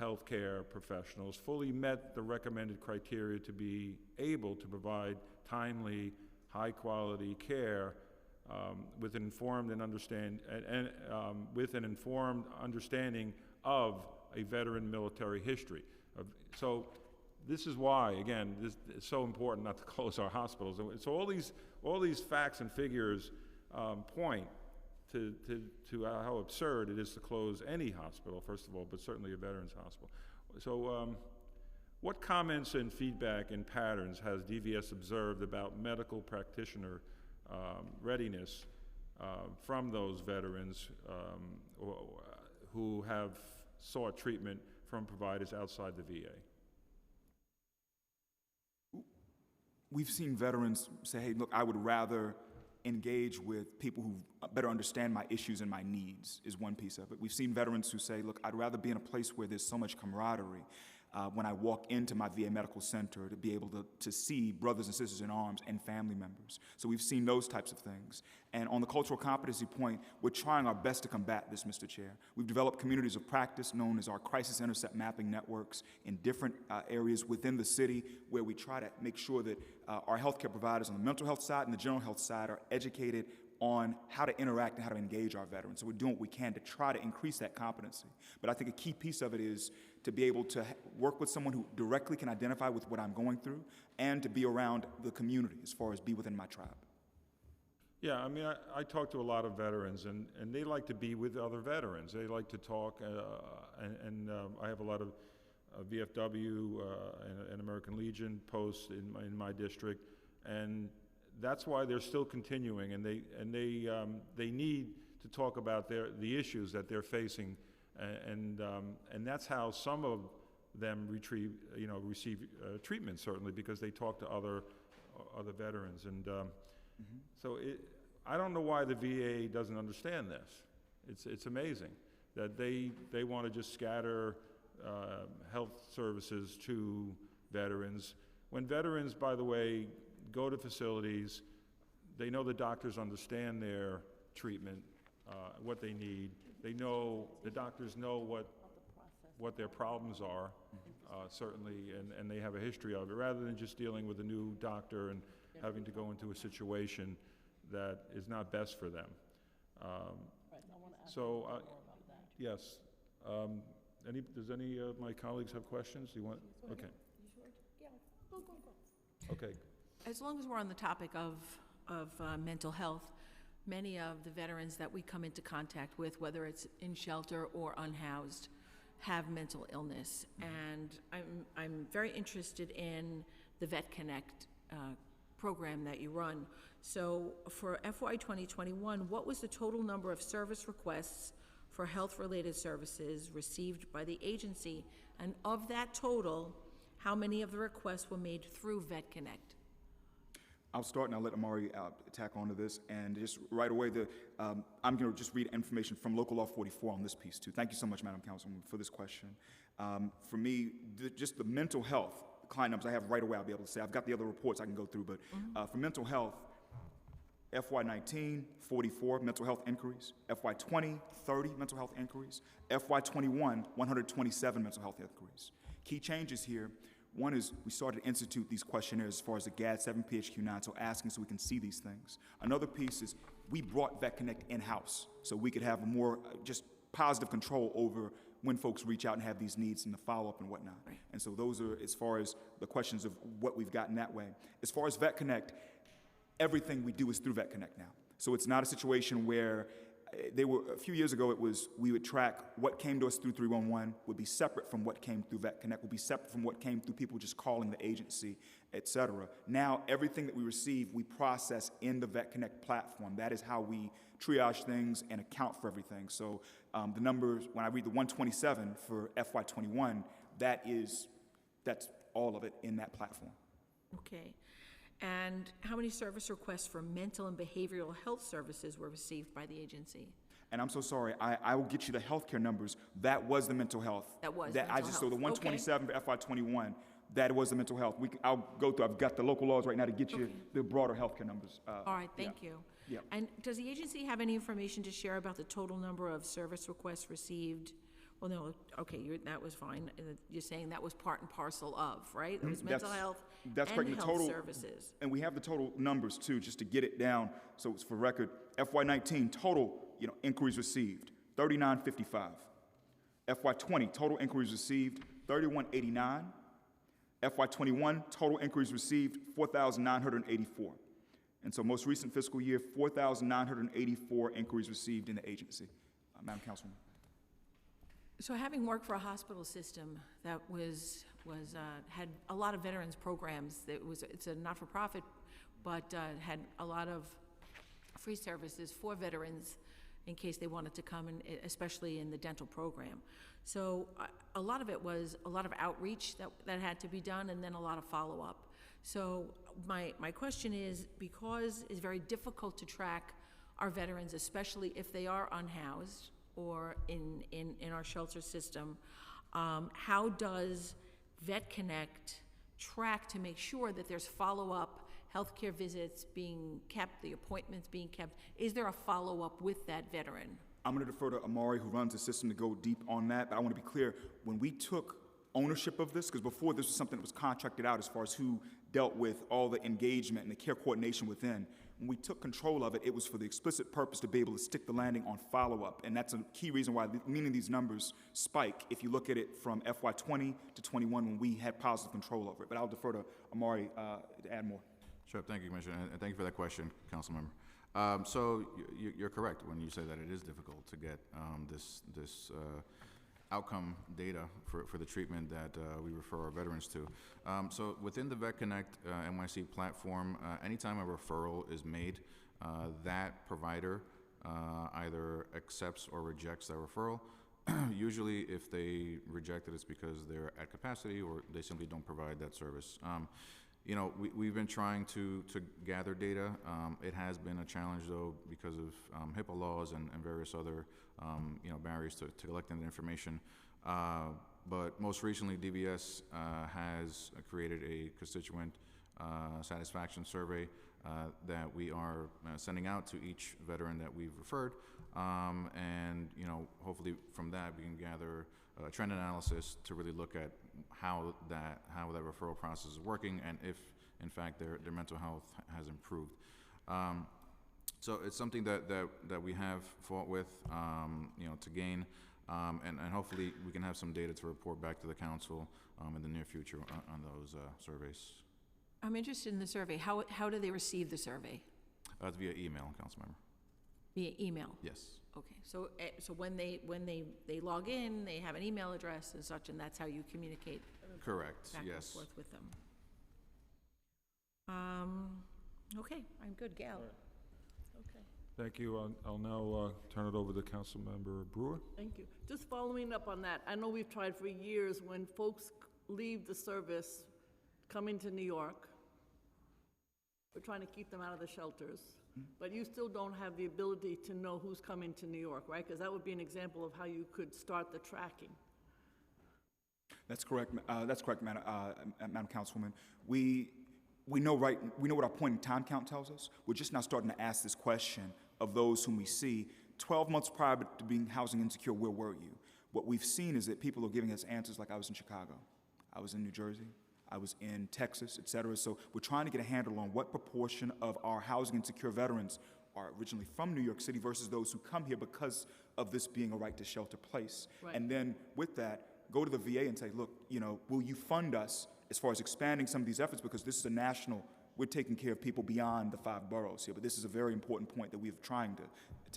healthcare professionals fully met the recommended criteria to be able to provide timely, high-quality care with an informed understanding of a veteran military history. So this is why, again, it's so important not to close our hospitals. So all these facts and figures point to how absurd it is to close any hospital, first of all, but certainly a veterans hospital. So what comments and feedback and patterns has DVS observed about medical practitioner readiness from those veterans who have sought treatment from providers outside the VA? We've seen veterans say, hey, look, I would rather engage with people who better understand my issues and my needs, is one piece of it. We've seen veterans who say, look, I'd rather be in a place where there's so much camaraderie when I walk into my VA medical center to be able to see brothers and sisters in arms and family members. So we've seen those types of things. And on the cultural competency point, we're trying our best to combat this, Mr. Chair. We've developed communities of practice known as our crisis intercept mapping networks in different areas within the city where we try to make sure that our healthcare providers on the mental health side and the general health side are educated on how to interact and how to engage our veterans. So we're doing what we can to try to increase that competency. But I think a key piece of it is to be able to work with someone who directly can identify with what I'm going through and to be around the community as far as be within my tribe. Yeah, I mean, I talk to a lot of veterans, and they like to be with other veterans. They like to talk, and I have a lot of VFW and American Legion posts in my district, and that's why they're still continuing, and they need to talk about the issues that they're facing, and that's how some of them receive treatment, certainly, because they talk to other veterans, and so I don't know why the VA doesn't understand this. It's amazing that they want to just scatter health services to veterans, when veterans, by the way, go to facilities, they know the doctors understand their treatment, what they need. They know, the doctors know what their problems are, certainly, and they have a history of it, rather than just dealing with a new doctor and having to go into a situation that is not best for them. Yes. Does any of my colleagues have questions? Do you want? Okay. Yeah, go. Okay. As long as we're on the topic of mental health, many of the veterans that we come into contact with, whether it's in shelter or unhoused, have mental illness. And I'm very interested in the Vet Connect program that you run. So for FY 2021, what was the total number of service requests for health-related services received by the agency? And of that total, how many of the requests were made through Vet Connect? I'll start and I'll let Amari tack onto this. And just right away, I'm going to just read information from Local Law 44 on this piece too. Thank you so much, Madam Councilwoman, for this question. For me, just the mental health client numbers I have right away, I'll be able to say. I've got the other reports I can go through, but for mental health, FY19, 44 mental health inquiries. FY20, 30 mental health inquiries. FY21, 127 mental health inquiries. Key changes here. One is we started to institute these questionnaires as far as the GAD-7, PHQ-9, so asking so we can see these things. Another piece is we brought Vet Connect in-house so we could have more just positive control over when folks reach out and have these needs and the follow-up and whatnot. Right. And so those are as far as the questions of what we've gotten that way. As far as Vet Connect, everything we do is through Vet Connect now. So it's not a situation where a few years ago, we would track what came to us through 311 would be separate from what came through Vet Connect, would be separate from what came through people just calling the agency, et cetera. Now, everything that we receive, we process in the Vet Connect platform. That is how we triage things and account for everything. So the numbers, when I read the 127 for FY21, that's all of it in that platform. Okay. And how many service requests for mental and behavioral health services were received by the agency? And I'm so sorry, I will get you the healthcare numbers. That was the mental health. That was So mental the health. 127 for FY21, that was the mental health. I'll go through, I've got the local laws right now to get you the broader healthcare numbers. All right, thank you. Yeah. And does the agency have any information to share about the total number of service requests received? Well, no, okay, that was fine. You're saying that was part and parcel of, right? It was mental health That's correct. and The health total- services. And we have the total numbers too, just to get it down, so it's for record. FY19, total, inquiries received, 3,955. FY20, total inquiries received, 3,189. FY21, total inquiries received, 4,984. And so most recent fiscal year, 4,984 inquiries received in the agency. Madam Councilwoman. So having worked for a hospital system that had a lot of veterans programs, it's a not-for-profit, but had a lot of free services for veterans in case they wanted to come, and especially in the dental program. So a lot of it was a lot of outreach that had to be done, and then a lot of follow-up. So my question is, because it's very difficult to track our veterans, especially if they are unhoused or in our shelter system, how does Vet Connect track to make sure that there's follow-up, healthcare visits being kept, the appointments being kept? Is there a follow-up with that veteran? I'm going to defer to Amari, who runs the system, to go deep on that, but I want to be clear. When we took ownership of this, because before this was something that was contracted out as far as who dealt with all the engagement and the care coordination within, when we took control of it, it was for the explicit purpose to be able to stick the landing on follow-up, and that's a key reason why many of these numbers spike if you look at it from FY20 to 21 when we had positive control over it. But I'll defer to Amari to add more. Sure, thank you, Commissioner, and thank you for that question, Councilmember. So you're correct when you say that it is difficult to get this outcome data for the treatment that we refer our veterans to. So within the Vet Connect NYC platform, anytime a referral is made, that provider either accepts or rejects that referral. Usually if they reject it, it's because they're at capacity or they simply don't provide that service. We've been trying to gather data. It has been a challenge, though, because of HIPAA laws and various other barriers to collecting the information. But most recently, DVS has created a constituent satisfaction survey that we are sending out to each veteran that we've referred. And hopefully from that we can gather a trend analysis to really look at how that referral process is working and if, in fact, their mental health has improved. So it's something that we have fought with, to gain, and hopefully we can have some data to report back to the council in the near future on those surveys. I'm interested in the survey. How do they receive the survey? It's via email, Councilmember. Via email? Yes. Okay, so when they log in, they have an email address and such, and that's how you communicate Correct, back and yes. forth with them. Okay, I'm good, Gail. Okay, Thank you. I'll now turn it over to Councilmember Brewer. thank you. Just following up on that, I know we've tried for years when folks leave the service, coming to New York, we're trying to keep them out of the shelters, but you still don't have the ability to know who's coming to New York, right? Because that would be an example of how you could start the tracking. That's correct. That's correct, Madam Councilwoman. We know what our point in time count tells us. We're just now starting to ask this question of those whom we see. 12 months prior to being housing insecure, where were you? What we've seen is that people are giving us answers like, I was in Chicago, I was in New Jersey, I was in Texas, et cetera. So we're trying to get a handle on what proportion of our housing insecure veterans are originally from New York City versus those who come here because of this being a right to shelter place. Right. And then with that, go to the VA and say, look, will you fund us as far as expanding some of these efforts, because this is a national, we're taking care of people beyond the 5 boroughs here, but this is a very important point that we're trying to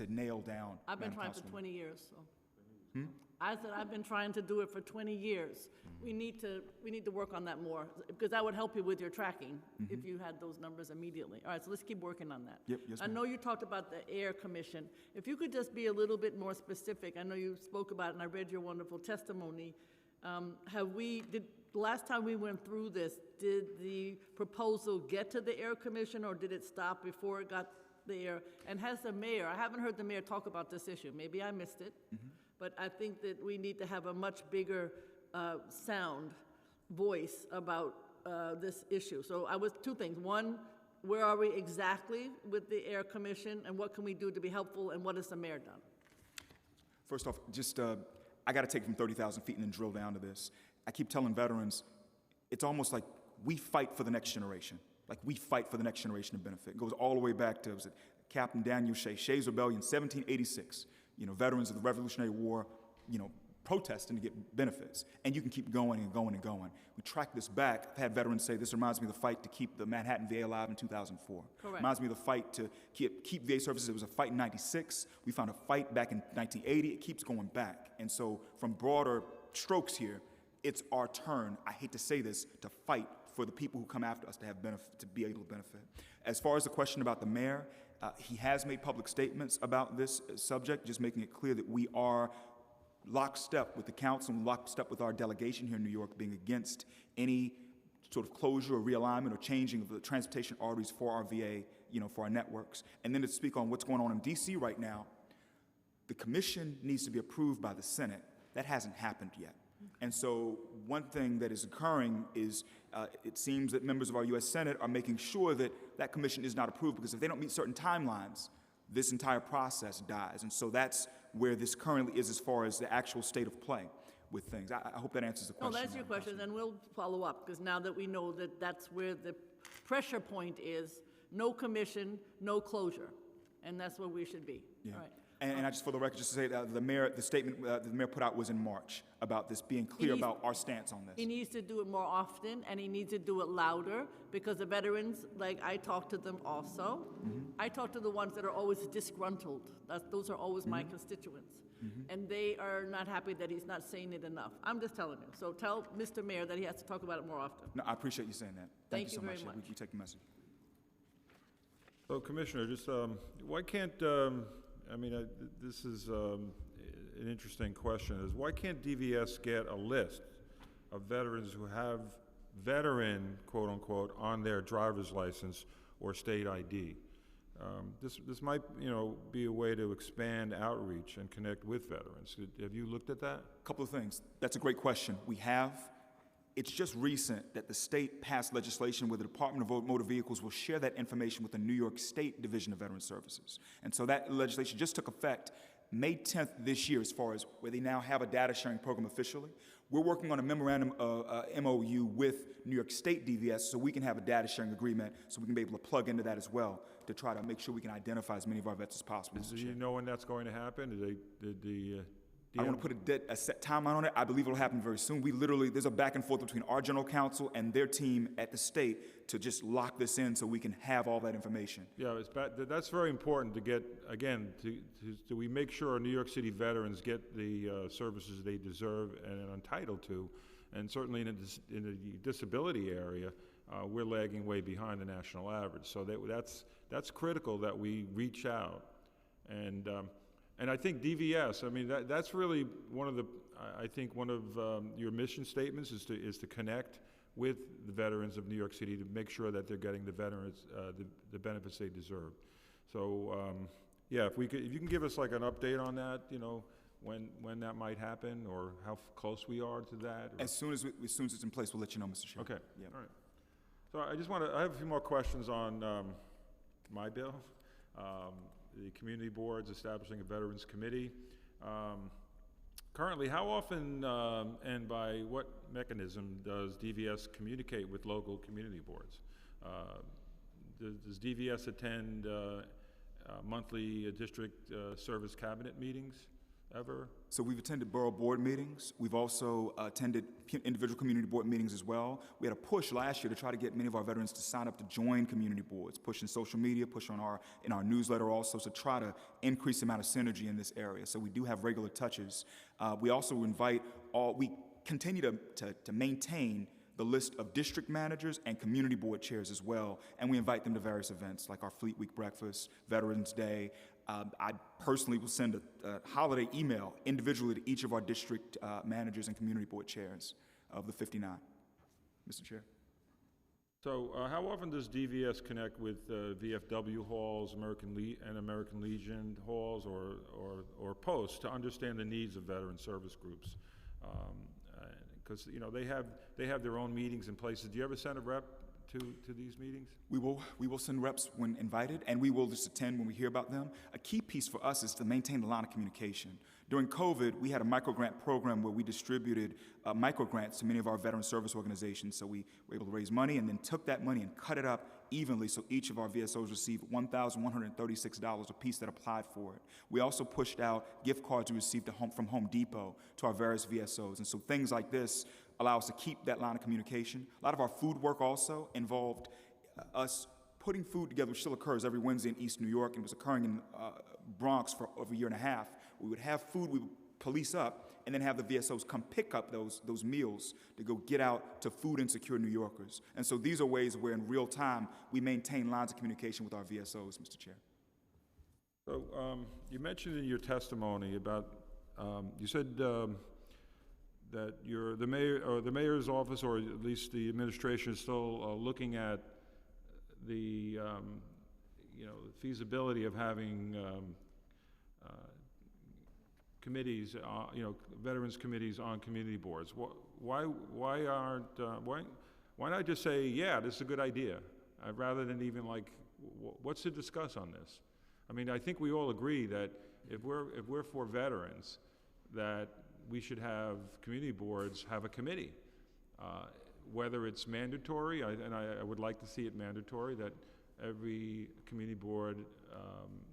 nail down. I've been Madam trying for Councilwoman. 20 years, so. I said, I've been trying to do it for 20 years. We need to work on that more, because that would help you with your tracking if you had those numbers immediately. All right, so let's keep working on that. Yep, yes, I know you talked about the Air Commission. If you could just be a little bit more specific, I know you spoke about it, and I read your wonderful testimony. The last time we went through this, did the proposal get to the Air Commission, or did it stop before it got there? And has the mayor, I haven't heard the mayor talk about this issue, maybe I missed it, but I think that we need to have a much bigger sound voice about this issue. So two things. One, where are we exactly with the Air Commission, and what can we do to be helpful, and what has the mayor done? First off, just, I got to take it from 30,000 feet and then drill down to this. I keep telling veterans, it's almost like we fight for the next generation. Like we fight for the next generation to benefit. It goes all the way back to, was it Captain Daniel Shea, Shea's Rebellion, 1786. Veterans of the Revolutionary War, protesting to get benefits. And you can keep going and going and going. We track this back. I've had veterans say, this reminds me of the fight to keep the Manhattan VA alive in 2004. Correct. Reminds me of the fight to keep VA services. It was a fight in 96. We found a fight back in 1980. It keeps going back. And so from broader strokes here, it's our turn, I hate to say this, to fight for the people who come after us to have benefit, to be able to benefit. As far as the question about the mayor, he has made public statements about this subject, just making it clear that we are lockstep with the council and lockstep with our delegation here in New York, being against any sort of closure or realignment or changing of the transportation arteries for our VA, for our networks. And then to speak on what's going on in DC right now, the commission needs to be approved by the Senate. That hasn't happened yet. And so one thing that is occurring is it seems that members of our U.S. Senate are making sure that that commission is not approved, because if they don't meet certain timelines, this entire process dies. And so that's where this currently is as far as the actual state of play with things. I hope that answers the question. No, that's your question, and we'll follow up, because now that we know that that's where the pressure point is, no commission, no closure, and that's where we should be. Yeah. All right. And I just, for the record, just to say that the statement the mayor put out was in March about this, being clear about our stance on this. He needs to do it more often, and he needs to do it louder, because the veterans, like, I talk to them also. I talk to the ones that are always disgruntled. Those are always my constituents. And they are not happy that he's not saying it enough. I'm just telling you. So tell Mr. Mayor that he has to talk about it more often. No, I appreciate you saying that. Thank you you so very much. much. We take the message. So, Commissioner, just why can't, this is an interesting question, is why can't DVS get a list of veterans who have veteran, quote unquote, on their driver's license or state ID? This might, be a way to expand outreach and connect with veterans. Have you looked at that? A couple of things. That's a great question. We have. It's just recent that the state passed legislation where the Department of Motor Vehicles will share that information with the New York State Division of Veteran Services. And so that legislation just took effect May 10th this year, as far as where they now have a data sharing program officially. We're working on a memorandum MOU with New York State DVS so we can have a data sharing agreement, so we can be able to plug into that as well to try to make sure we can identify as many of our vets as possible. Do you know when that's going to happen? I don't want to put a set timeline on it. I believe it'll happen very soon. There's a back and forth between our general counsel and their team at the state to just lock this in so we can have all that information. Yeah, that's very important to get, again, do we make sure our New York City veterans get the services they deserve and are entitled to? And certainly in the disability area, we're lagging way behind the national average. So that's critical that we reach out. And I think DVS, that's really one of your mission statements is to connect with the veterans of New York City to make sure that they're getting the veterans, the benefits they deserve. So, if you can give us like an update on that, when that might happen or how close we are to that. As soon as it's in place, we'll let you know, Mr. Chair. Okay, Yeah. all right. So I have a few more questions on my bill. The community boards establishing a veterans committee. Currently, how often and by what mechanism does DVS communicate with local community boards? Does DVS attend monthly district service cabinet meetings? ever? So we've attended borough board meetings. We've also attended individual community board meetings as well. We had a push last year to try to get many of our veterans to sign up to join community boards, push in social media, push on in our newsletter also, to try to increase the amount of synergy in this area. So we do have regular touches. We also we continue to maintain the list of district managers and community board chairs as well, and we invite them to various events like our Fleet Week breakfast, Veterans Day. I personally will send a holiday email individually to each of our district managers and community board chairs of the 59. Mr. Chair. So how often does DVS connect with VFW halls, American Legion halls, or posts to understand the needs of veteran service groups? Because they have their own meetings in places. Do you ever send a rep to these meetings? We will send reps when invited, and we will just attend when we hear about them. A key piece for us is to maintain the line of communication. During COVID, we had a microgrant program where we distributed microgrants to many of our veteran service organizations. So we were able to raise money and then took that money and cut it up evenly, so each of our VSOs received $1,136 apiece that applied for it. We also pushed out gift cards we received from Home Depot to our various VSOs. And so things like this allow us to keep that line of communication. A lot of our food work also involved us putting food together, which still occurs every Wednesday in East New York, and was occurring in Bronx for over a year and a half. We would have food, we would police up, and then have the VSOs come pick up those meals to go get out to food insecure New Yorkers. And so these are ways where in real time we maintain lines of communication with our VSOs, Mr. Chair. So you mentioned in your testimony about, you said that the mayor's office, or at least the administration, is still looking at the feasibility of having committees, veterans committees on community boards. Why not just say, yeah, this is a good idea, rather than even what's to discuss on this? I mean, I think we all agree that if we're for veterans, that we should have community boards have a committee. Whether it's mandatory, and I would like to see it mandatory, that every community board,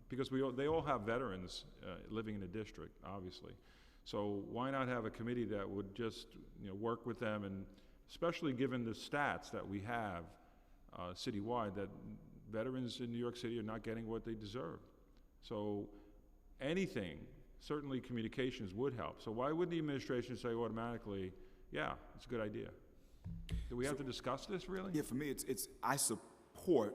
because they all have veterans living in the district, obviously. So why not have a committee that would just work with them, and especially given the stats that we have citywide, that veterans in New York City are not getting what they deserve. So anything, certainly communications would help. So why wouldn't the administration say automatically, yeah, it's a good idea? Do we have to discuss this, really? Yeah, for me, I support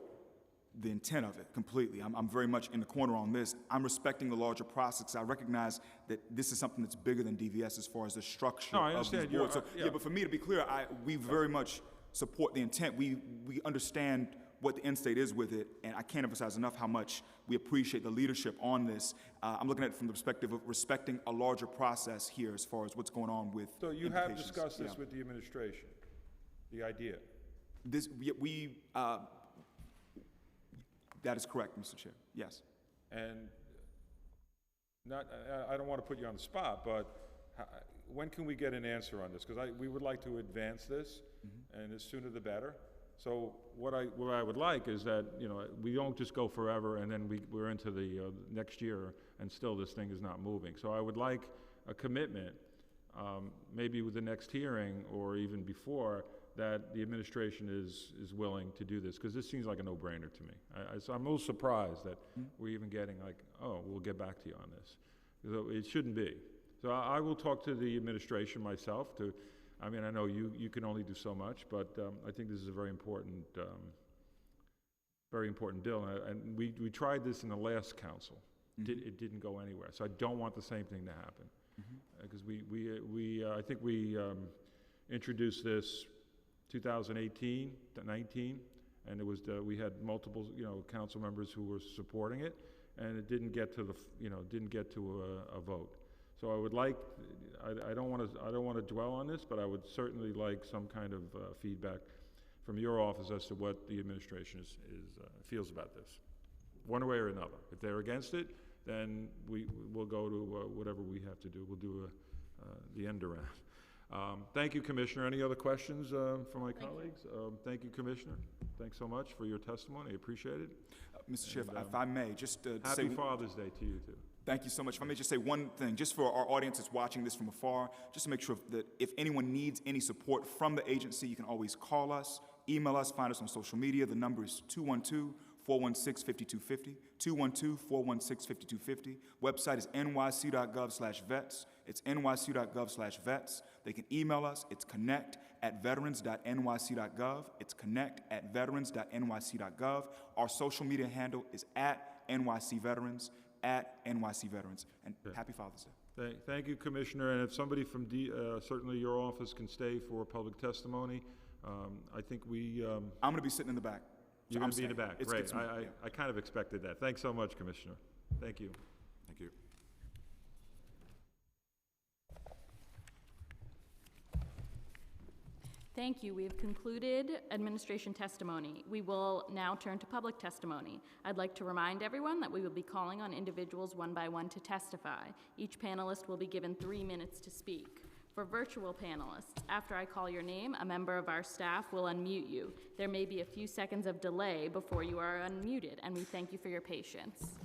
the intent of it completely. I'm very much in the corner on this. I'm respecting the larger process. I recognize that this is something that's bigger than DVS as far as the structure of these boards. But for me, to be clear, we very much support the intent. We understand what the end state is with it, and I can't emphasize enough how much we appreciate the leadership on this. I'm looking at it from the perspective of respecting a larger process here as far as what's going on with So you have discussed this with the administration, the idea? That is correct, Mr. Chair, yes. And I don't want to put you on the spot, but when can we get an answer on this? Because we would like to advance this, and the sooner the better. So what I would like is that we don't just go forever and then we're into the next year and still this thing is not moving. So I would like a commitment, maybe with the next hearing or even before, that the administration is willing to do this, because this seems like a no-brainer to me. So I'm a little surprised that we're even getting we'll get back to you on this. So it shouldn't be. So I will talk to the administration myself. I know you can only do so much, but I think this is a very important bill. And we tried this in the last council. It didn't go anywhere. So I don't want the same thing to happen, because I think we introduced this 2018 to 19, and it was we had multiple council members who were supporting it, and it didn't get to a vote. So I would like, I don't want to dwell on this, but I would certainly like some kind of feedback from your office as to what the administration feels about this, one way or another. If they're against it, then we'll go to whatever we have to do. We'll do the end around. Thank you, Commissioner. Any other questions from my colleagues? Thank you, Commissioner. Thanks so much for your testimony. I appreciate it. Mr. Chair, if I may, just to say... Happy Father's Day to you, too. Thank you so much. If I may just say one thing, just for our audience that's watching this from afar, just to make sure that if anyone needs any support from the agency, you can always call us, email us, find us on social media. The number is 212-416-5250, 212-416-5250. Website is nyc.gov/vets. It's nyc.gov/vets. They can email us. It's connect@veterans.nyc.gov. It's connect@veterans.nyc.gov. Our social media handle is @NYCVeterans, @NYCVeterans. And happy Father's Day. Thank you, Commissioner, and if somebody from certainly your office can stay for public testimony, I think we... I'm going to be sitting in the back. You're going to be in the back, It's right. me, yeah. I kind of expected that. Thanks so much, Commissioner. Thank you. Thank you. Thank you. We have concluded administration testimony. We will now turn to public testimony. I'd like to remind everyone that we will be calling on individuals one by one to testify. Each panelist will be given 3 minutes to speak. For virtual panelists, after I call your name, a member of our staff will unmute you. There may be a few seconds of delay before you are unmuted, and we thank you for your patience.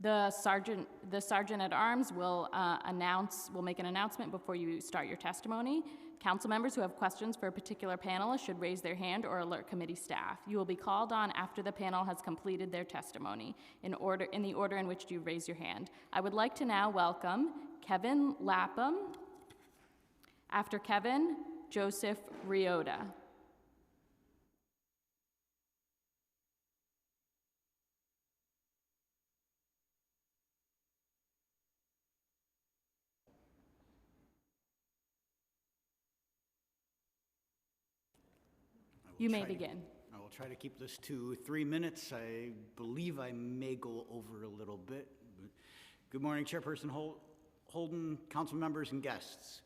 The sergeant at arms will make an announcement before you start your testimony. Council members who have questions for a particular panelist should raise their hand or alert committee staff. You will be called on after the panel has completed their testimony in the order in which you raise your hand. I would like to now welcome Kevin Lapham. After Kevin, Joseph Riota. You may begin. I will try to keep this to 3 minutes. I believe I may go over a little bit. Good morning, Chairperson Holden, council members, and guests.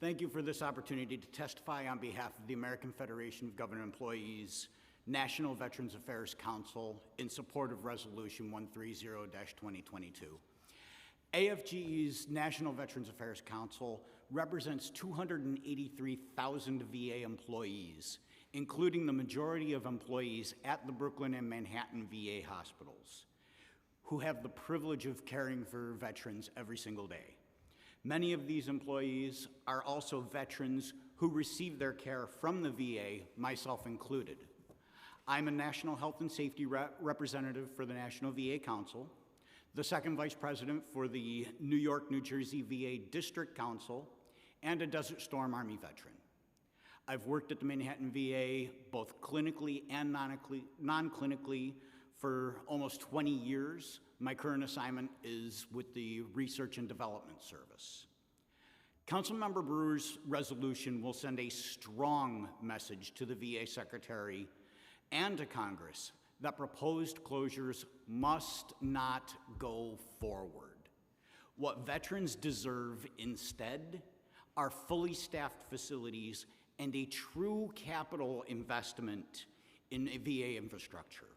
Thank you for this opportunity to testify on behalf of the American Federation of Government Employees, National Veterans Affairs Council, in support of Resolution 130-2022. AFGE's National Veterans Affairs Council represents 283,000 VA employees, including the majority of employees at the Brooklyn and Manhattan VA hospitals, who have the privilege of caring for veterans every single day. Many of these employees are also veterans who receive their care from the VA, myself included. I'm a National Health and Safety representative for the National VA Council, the second vice president for the New York, New Jersey VA District Council, and a Desert Storm Army veteran. I've worked at the Manhattan VA both clinically and non-clinically for almost 20 years. My current assignment is with the Research and Development Service. Councilmember Brewer's resolution will send a strong message to the VA Secretary and to Congress that proposed closures must not go forward. What veterans deserve instead are fully staffed facilities and a true capital investment in VA infrastructure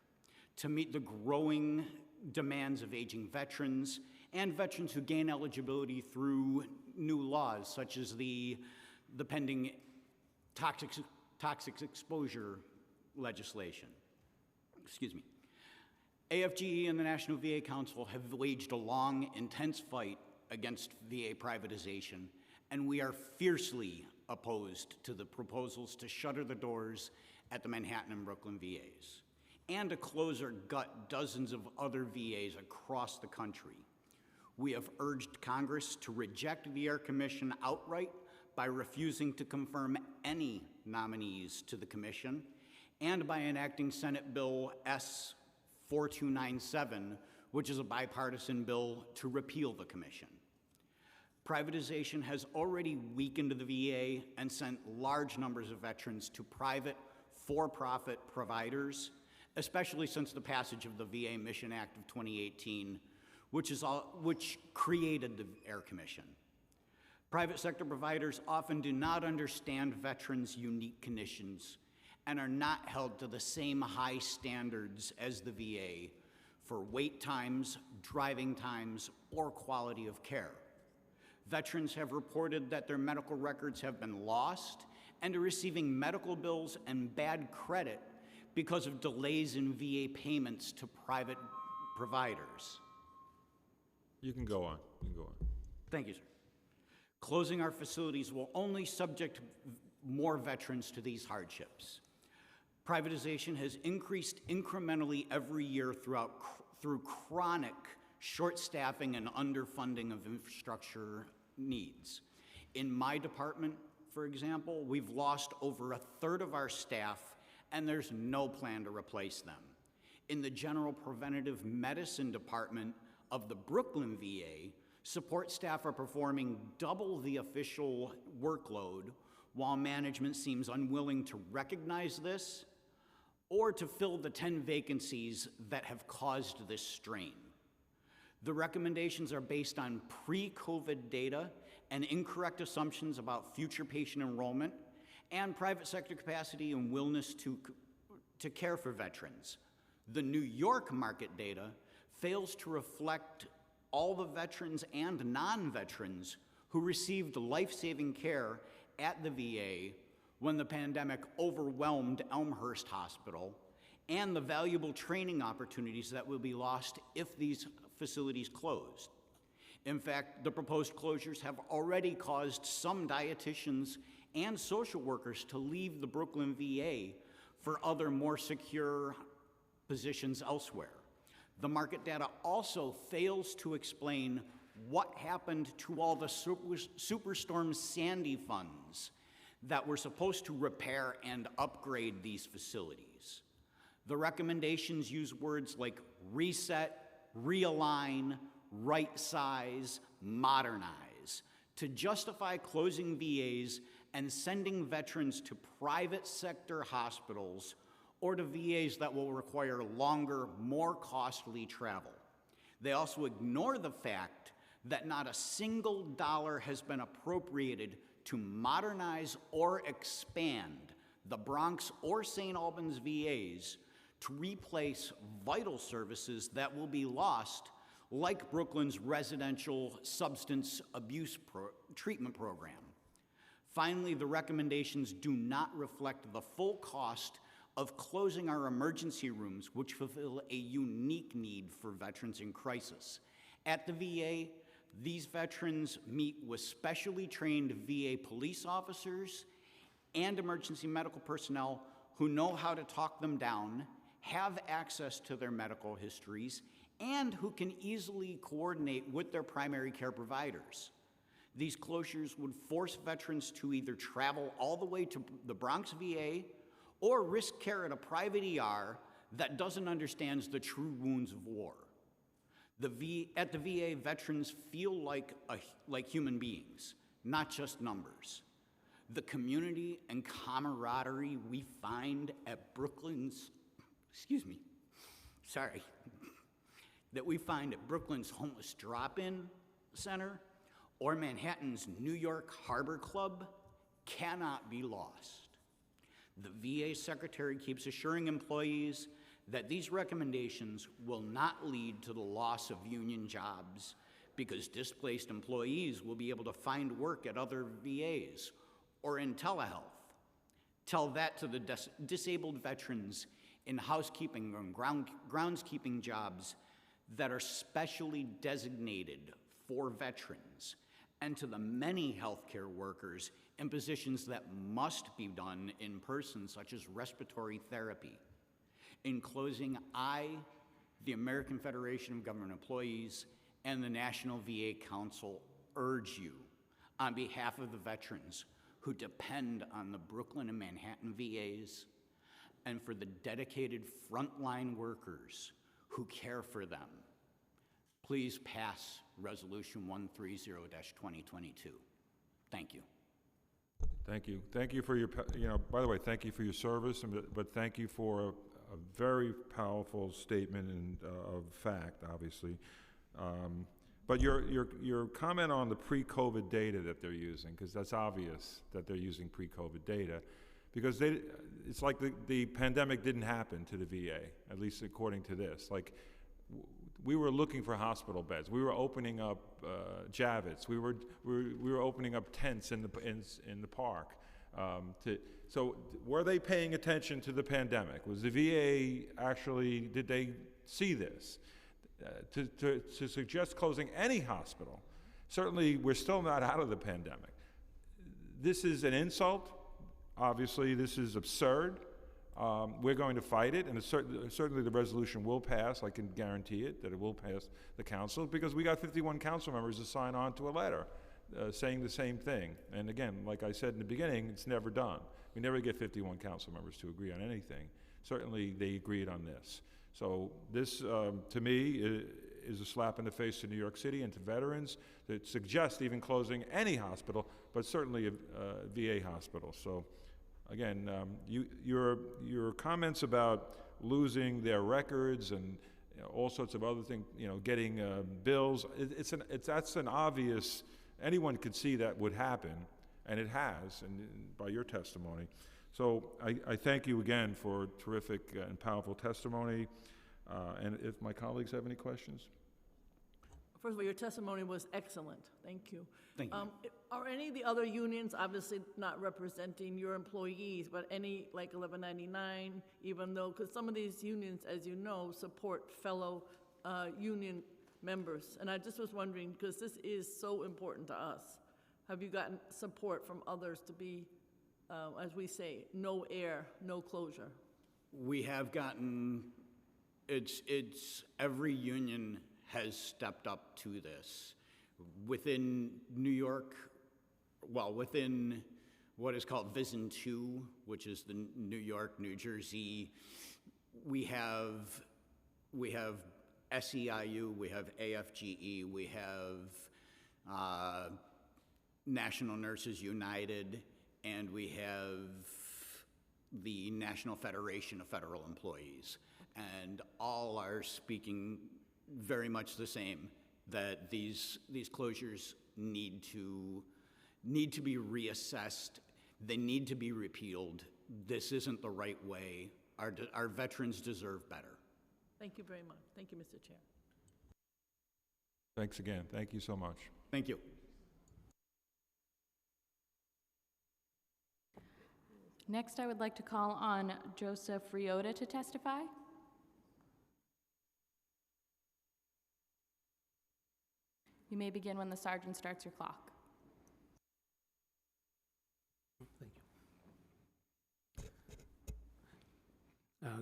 to meet the growing demands of aging veterans and veterans who gain eligibility through new laws, such as the pending toxic exposure legislation. Excuse me. AFGE and the National VA Council have waged a long, intense fight against VA privatization, and we are fiercely opposed to the proposals to shutter the doors at the Manhattan and Brooklyn VAs and to close or gut dozens of other VAs across the country. We have urged Congress to reject the Air Commission outright by refusing to confirm any nominees to the commission and by enacting Senate Bill S. 4297, which is a bipartisan bill to repeal the commission. Privatization has already weakened the VA and sent large numbers of veterans to private, for-profit providers, especially since the passage of the VA Mission Act of 2018, which created the Air Commission. Private sector providers often do not understand veterans' unique conditions and are not held to the same high standards as the VA for wait times, driving times, or quality of care. Veterans have reported that their medical records have been lost and to receiving medical bills and bad credit because of delays in VA payments to private providers. You can go on. You can go on. Thank you, sir. Closing our facilities will only subject more veterans to these hardships. Privatization has increased incrementally every year through chronic short staffing and underfunding of infrastructure needs. In my department, for example, we've lost over a third of our staff, and there's no plan to replace them. In the general preventative medicine department of the Brooklyn VA, support staff are performing double the official workload, while management seems unwilling to recognize this or to fill the 10 vacancies that have caused this strain. The recommendations are based on pre-COVID data and incorrect assumptions about future patient enrollment and private sector capacity and willingness to care for veterans. The New York market data fails to reflect all the veterans and non-veterans who received life-saving care at the VA when the pandemic overwhelmed Elmhurst Hospital, and the valuable training opportunities that will be lost if these facilities closed. In fact, the proposed closures have already caused some dietitians and social workers to leave the Brooklyn VA for other more secure positions elsewhere. The market data also fails to explain what happened to all the Superstorm Sandy funds that were supposed to repair and upgrade these facilities. The recommendations use words like reset, realign, right size, modernize to justify closing VAs and sending veterans to private sector hospitals or to VAs that will require longer, more costly travel. They also ignore the fact that not a single dollar has been appropriated to modernize or expand the Bronx or St. Albans VAs to replace vital services that will be lost, like Brooklyn's residential substance abuse treatment program. Finally, the recommendations do not reflect the full cost of closing our emergency rooms, which fulfill a unique need for veterans in crisis. At the VA, these veterans meet with specially trained VA police officers and emergency medical personnel who know how to talk them down, have access to their medical histories, and who can easily coordinate with their primary care providers. These closures would force veterans to either travel all the way to the Bronx VA or risk care at a private ER that doesn't understand the true wounds of war. At the VA, veterans feel like human beings, not just numbers. The community and camaraderie we find at Brooklyn's, that we find at Brooklyn's Homeless Drop-In Center or Manhattan's New York Harbor Club cannot be lost. The VA secretary keeps assuring employees that these recommendations will not lead to the loss of union jobs because displaced employees will be able to find work at other VAs or in telehealth. Tell that to the disabled veterans in housekeeping and groundskeeping jobs that are specially designated for veterans, and to the many healthcare workers in positions that must be done in person, such as respiratory therapy. In closing, I, the American Federation of Government Employees, and the National VA Council urge you, on behalf of the veterans who depend on the Brooklyn and Manhattan VAs, and for the dedicated frontline workers who care for them, please pass Resolution 130-2022. Thank you. Thank you. Thank you for your, by the way, thank you for your service, but thank you for a very powerful statement and of fact, obviously. But your comment on the pre-COVID data that they're using, because that's obvious that they're using pre-COVID data, because it's like the pandemic didn't happen to the VA, at least according to this. Like, we were looking for hospital beds. We were opening up Javits. We were opening up tents in the park. So were they paying attention to the pandemic? Was the VA actually, did they see this? To suggest closing any hospital, certainly we're still not out of the pandemic. This is an insult. Obviously, this is absurd. We're going to fight it, and certainly the resolution will pass. I can guarantee it, that it will pass the council, because we got 51 council members to sign on to a letter saying the same thing. And again, like I said in the beginning, it's never done. We never get 51 council members to agree on anything. Certainly, they agreed on this. So this, to me, is a slap in the face to New York City and to veterans that suggest even closing any hospital, but certainly a VA hospital. So again, your comments about losing their records and all sorts of other things, getting bills, that's an obvious, anyone could see that would happen, and it has, and by your testimony. So I thank you again for terrific and powerful testimony. And if my colleagues have any questions? First of all, your testimony was excellent. Thank you. Thank you. Are any of the other unions, obviously not representing your employees, but any, like 1199, even though, because some of these unions, as you know, support fellow union members. And I just was wondering, because this is so important to us, have you gotten support from others to be, as we say, no air, no closure? We have gotten, it's every union has stepped up to this. Within New York, well, within what is called VISN 2, which is the New York, New Jersey, we have SEIU, we have AFGE, we have National Nurses United, and we have the National Federation of Federal Employees. And all are speaking very much the same, that these closures need to be reassessed. They need to be repealed. This isn't the right way. Our veterans deserve better. Thank you very much. Thank you, Mr. Chair. Thanks again. Thank you so much. Thank you. Next, I would like to call on Joseph Riota to testify. You may begin when the sergeant starts your clock. Thank you.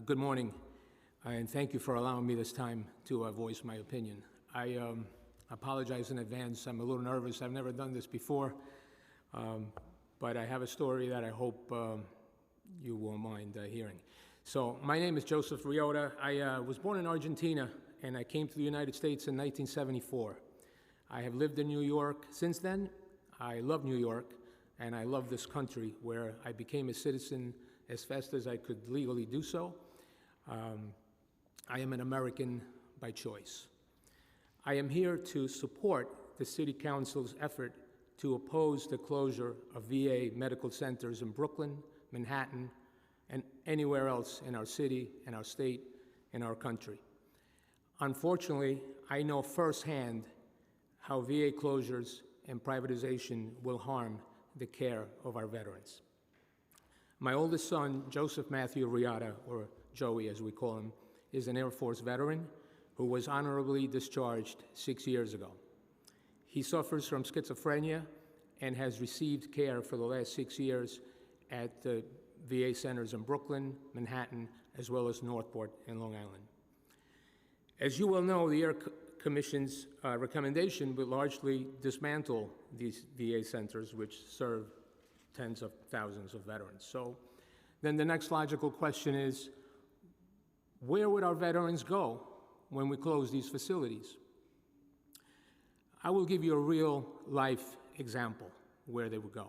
Good morning, and thank you for allowing me this time to voice my opinion. I apologize in advance. I'm a little nervous. I've never done this before, but I have a story that I hope you won't mind hearing. So my name is Joseph Riota. I was born in Argentina, and I came to the United States in 1974. I have lived in New York since then. I love New York, and I love this country, where I became a citizen as fast as I could legally do so. I am an American by choice. I am here to support the City Council's effort to oppose the closure of VA medical centers in Brooklyn, Manhattan, and anywhere else in our city, in our state, in our country. Unfortunately, I know firsthand how VA closures and privatization will harm the care of our veterans. My oldest son, Joseph Matthew Riota, or Joey as we call him, is an Air Force veteran who was honorably discharged 6 years ago. He suffers from schizophrenia and has received care for the last 6 years at the VA centers in Brooklyn, Manhattan, as well as Northport and Long Island. As you well know, the Air Commission's recommendation would largely dismantle these VA centers, which serve tens of thousands of veterans. So then the next logical question is, where would our veterans go when we close these facilities? I will give you a real-life example where they would go.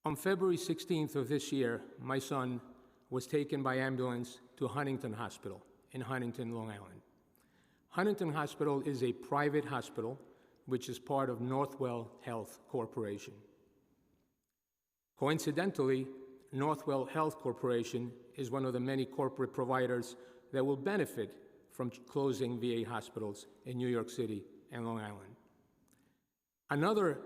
On February 16th of this year, my son was taken by ambulance to Huntington Hospital in Huntington, Long Island. Huntington Hospital is a private hospital which is part of Northwell Health Corporation. Coincidentally, Northwell Health Corporation is one of the many corporate providers that will benefit from closing VA hospitals in New York City and Long Island. Another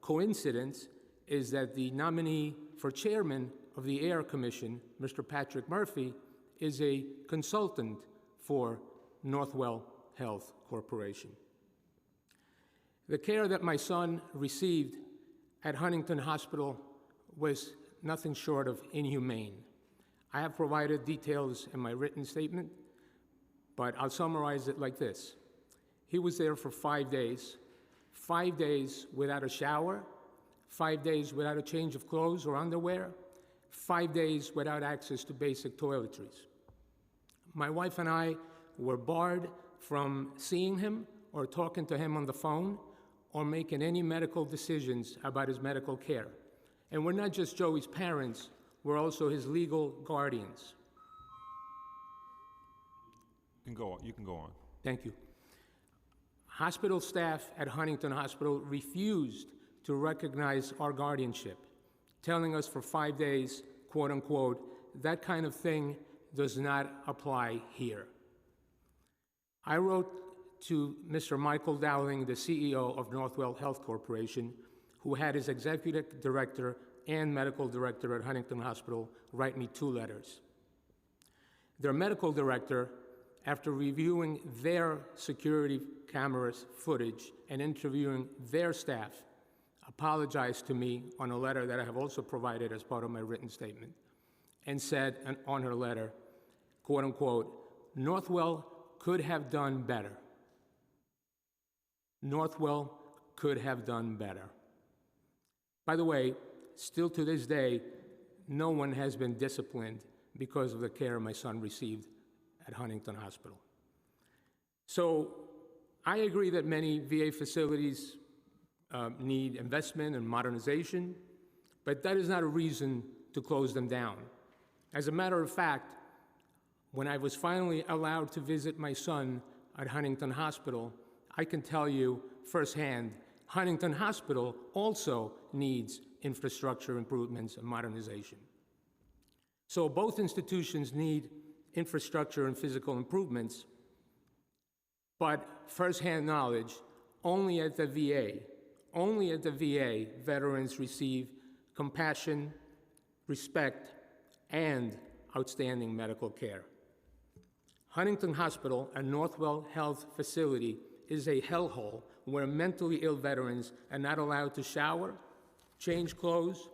coincidence is that the nominee for chairman of the Air Commission, Mr. Patrick Murphy, is a consultant for Northwell Health Corporation. The care that my son received at Huntington Hospital was nothing short of inhumane. I have provided details in my written statement, but I'll summarize it like this. He was there for 5 days without a shower, 5 days without a change of clothes or underwear, 5 days without access to basic toiletries. My wife and I were barred from seeing him or talking to him on the phone or making any medical decisions about his medical care. And we're not just Joey's parents, we're also his legal guardians. You can go on. Thank you. Hospital staff at Huntington Hospital refused to recognize our guardianship, telling us for 5 days, quote unquote, that kind of thing does not apply here. I wrote to Mr. Michael Dowling, the CEO of Northwell Health Corporation, who had his executive director and medical director at Huntington Hospital write me 2 letters. Their medical director, after reviewing their security cameras footage and interviewing their staff, apologized to me on a letter that I have also provided as part of my written statement, and said on her letter, quote unquote, Northwell could have done better. Northwell could have done better. By the way, still to this day, no one has been disciplined because of the care my son received at Huntington Hospital. So I agree that many VA facilities need investment and modernization, but that is not a reason to close them down. As a matter of fact, when I was finally allowed to visit my son at Huntington Hospital, I can tell you firsthand, Huntington Hospital also needs infrastructure improvements and modernization. So both institutions need infrastructure and physical improvements, but firsthand knowledge, only at the VA, veterans receive compassion, respect, and outstanding medical care. Huntington Hospital, a Northwell Health facility, is a hellhole where mentally ill veterans are not allowed to shower, change clothes,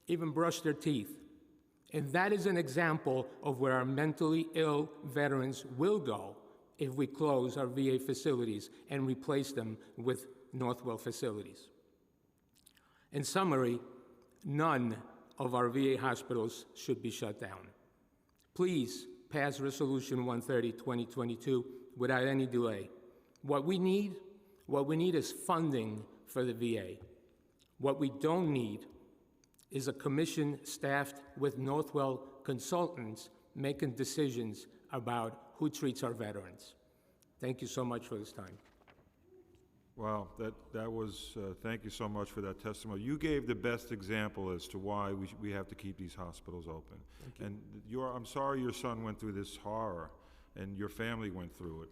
even brush their teeth. And that is an example of where our mentally ill veterans will go if we close our VA facilities and replace them with Northwell facilities. In summary, none of our VA hospitals should be shut down. Please pass Resolution 130, 2022 without any delay. What we need is funding for the VA. What we don't need is a commission staffed with Northwell consultants making decisions about who treats our veterans. Thank you so much for this time. Wow, that was, thank you so much for that testimony. You gave the best example as to why we have to keep these hospitals open. And I'm sorry your son went through this horror, and your family went through it.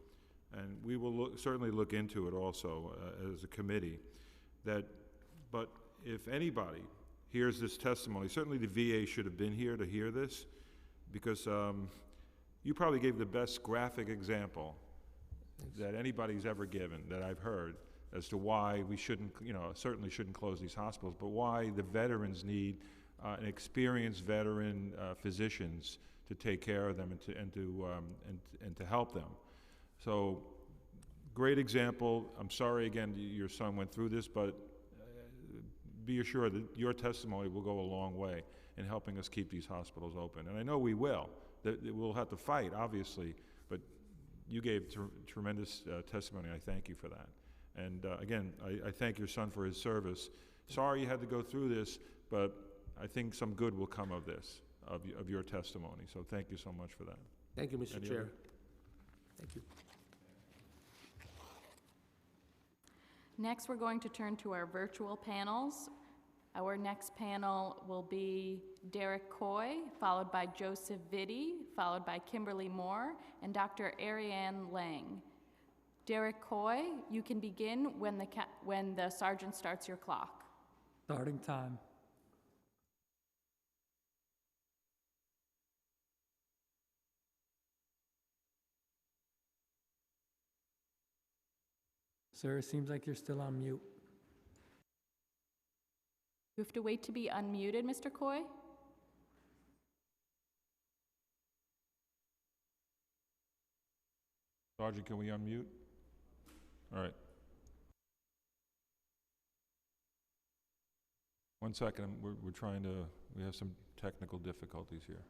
And we will certainly look into it also as a committee. But if anybody hears this testimony, certainly the VA should have been here to hear this, because you probably gave the best graphic example that anybody's ever given, that I've heard, as to why we shouldn't, certainly shouldn't close these hospitals, but why the veterans need an experienced veteran physicians to take care of them and to help them. So, great example. I'm sorry again your son went through this, but be assured that your testimony will go a long way in helping us keep these hospitals open. And I know we will. We'll have to fight, obviously, but you gave tremendous testimony. I thank you for that. And again, I thank your son for his service. Sorry you had to go through this, but I think some good will come of this, of your testimony. So thank you so much for that. Thank you, Mr. Any Chair. other? Thank you. Next, we're going to turn to our virtual panels. Our next panel will be Derek Coy, followed by Joseph Vitti, followed by Kimberly Moore, and Dr. Ariane Lang. Derek Coy, you can begin when the sergeant starts your clock. Starting time. Sir, it seems like you're still on mute. You have to wait to be unmuted, Mr. Coy? Sergeant, can we unmute? All right. One second, we're trying to, we have some technical difficulties here.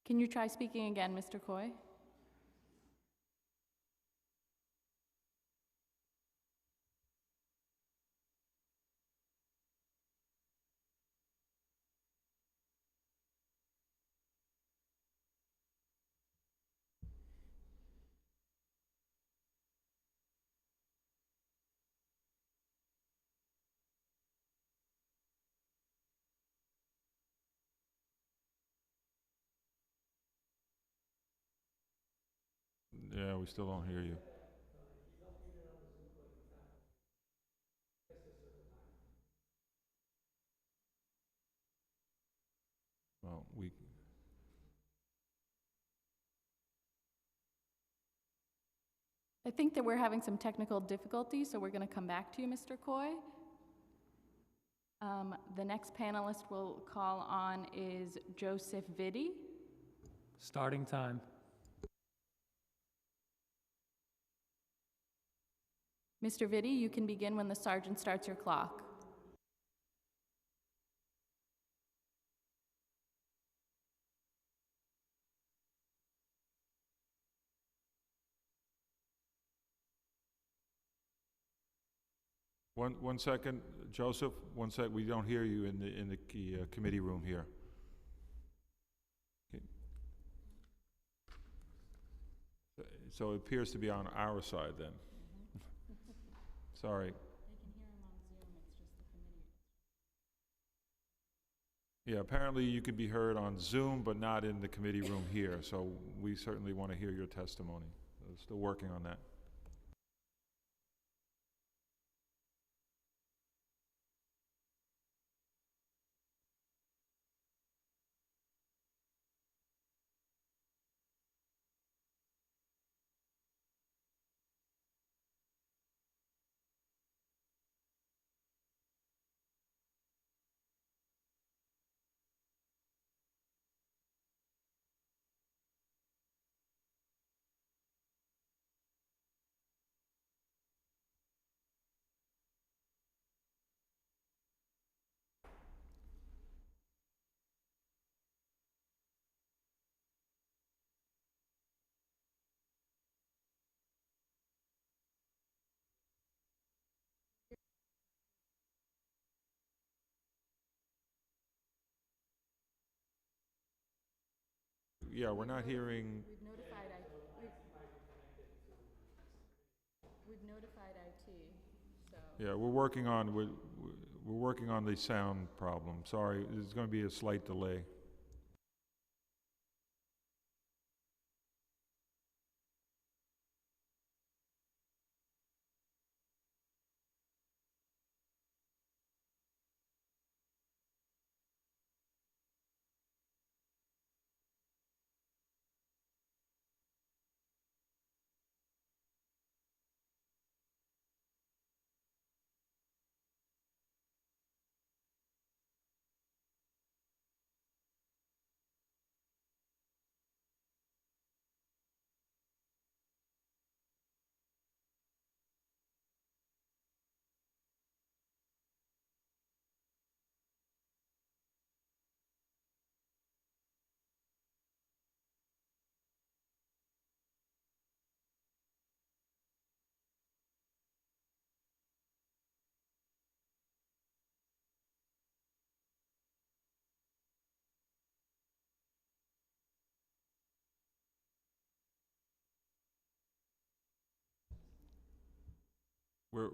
Can you try speaking again, Mr. Coy? Yeah, we still don't hear you. Well, I think that we're having some technical difficulties, so we're going to come back to you, Mr. Coy. The next panelist we'll call on is Joseph Vitti. Starting time. Mr. Vitti, you can begin when the sergeant starts your clock. One second, Joseph, one sec, we don't hear you in the committee room here. Okay. So it appears to be on our side then. Sorry. They can hear him on Zoom, it's just the committee. Yeah, apparently you can be heard on Zoom, but not in the committee room here, so we certainly want to hear your testimony. Still working on that. Yeah, we're not hearing. We've notified IT, so. Yeah, we're working on the sound problem. Sorry, there's going to be a slight delay.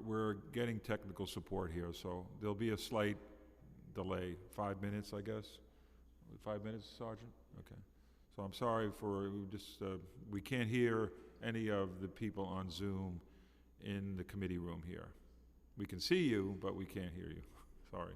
We're getting technical support here, so there'll be a slight delay. 5 minutes, I guess? 5 minutes, Sergeant? Okay. So I'm sorry for, we can't hear any of the people on Zoom in the committee room here. We can see you, but we can't hear you. Sorry.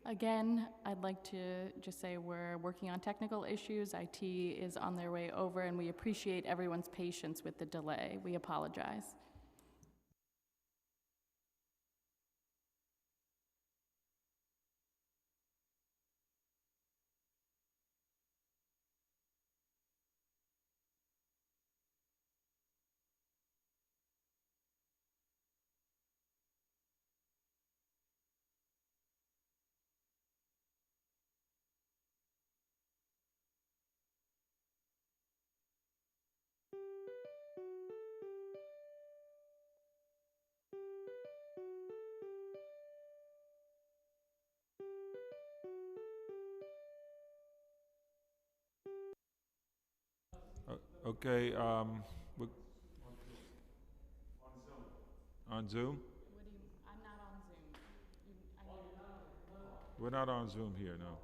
Again, I'd like to just say we're working on technical issues. IT is on their way over, and we appreciate everyone's patience with the delay. We apologize. Okay, we- on Zoom? I'm not on Zoom. We're not on Zoom here, no.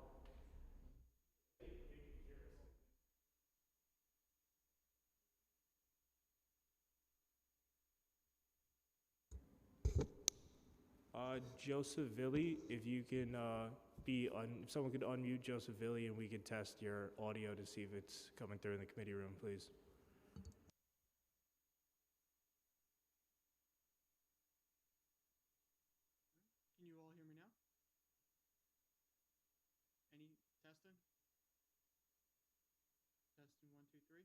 Joseph Villi, if you can if someone could unmute Joseph Villi and we can test your audio to see if it's coming through in the committee room, please. Can you all hear me now? Any testing? Testing 1, 2, 3.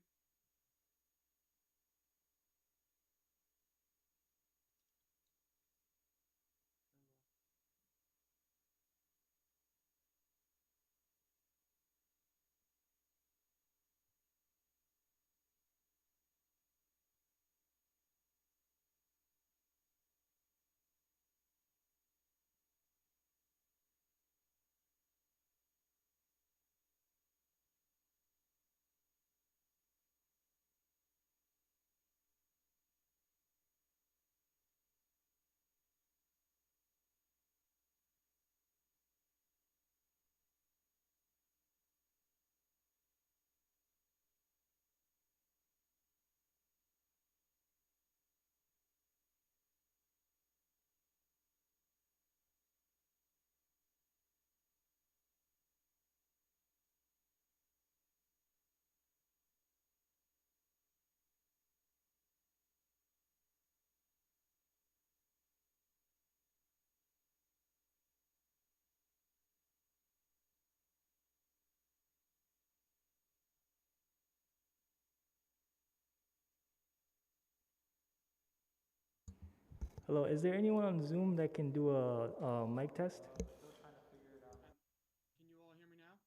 Hello, is there anyone on Zoom that can do a mic test? Can you all hear me now?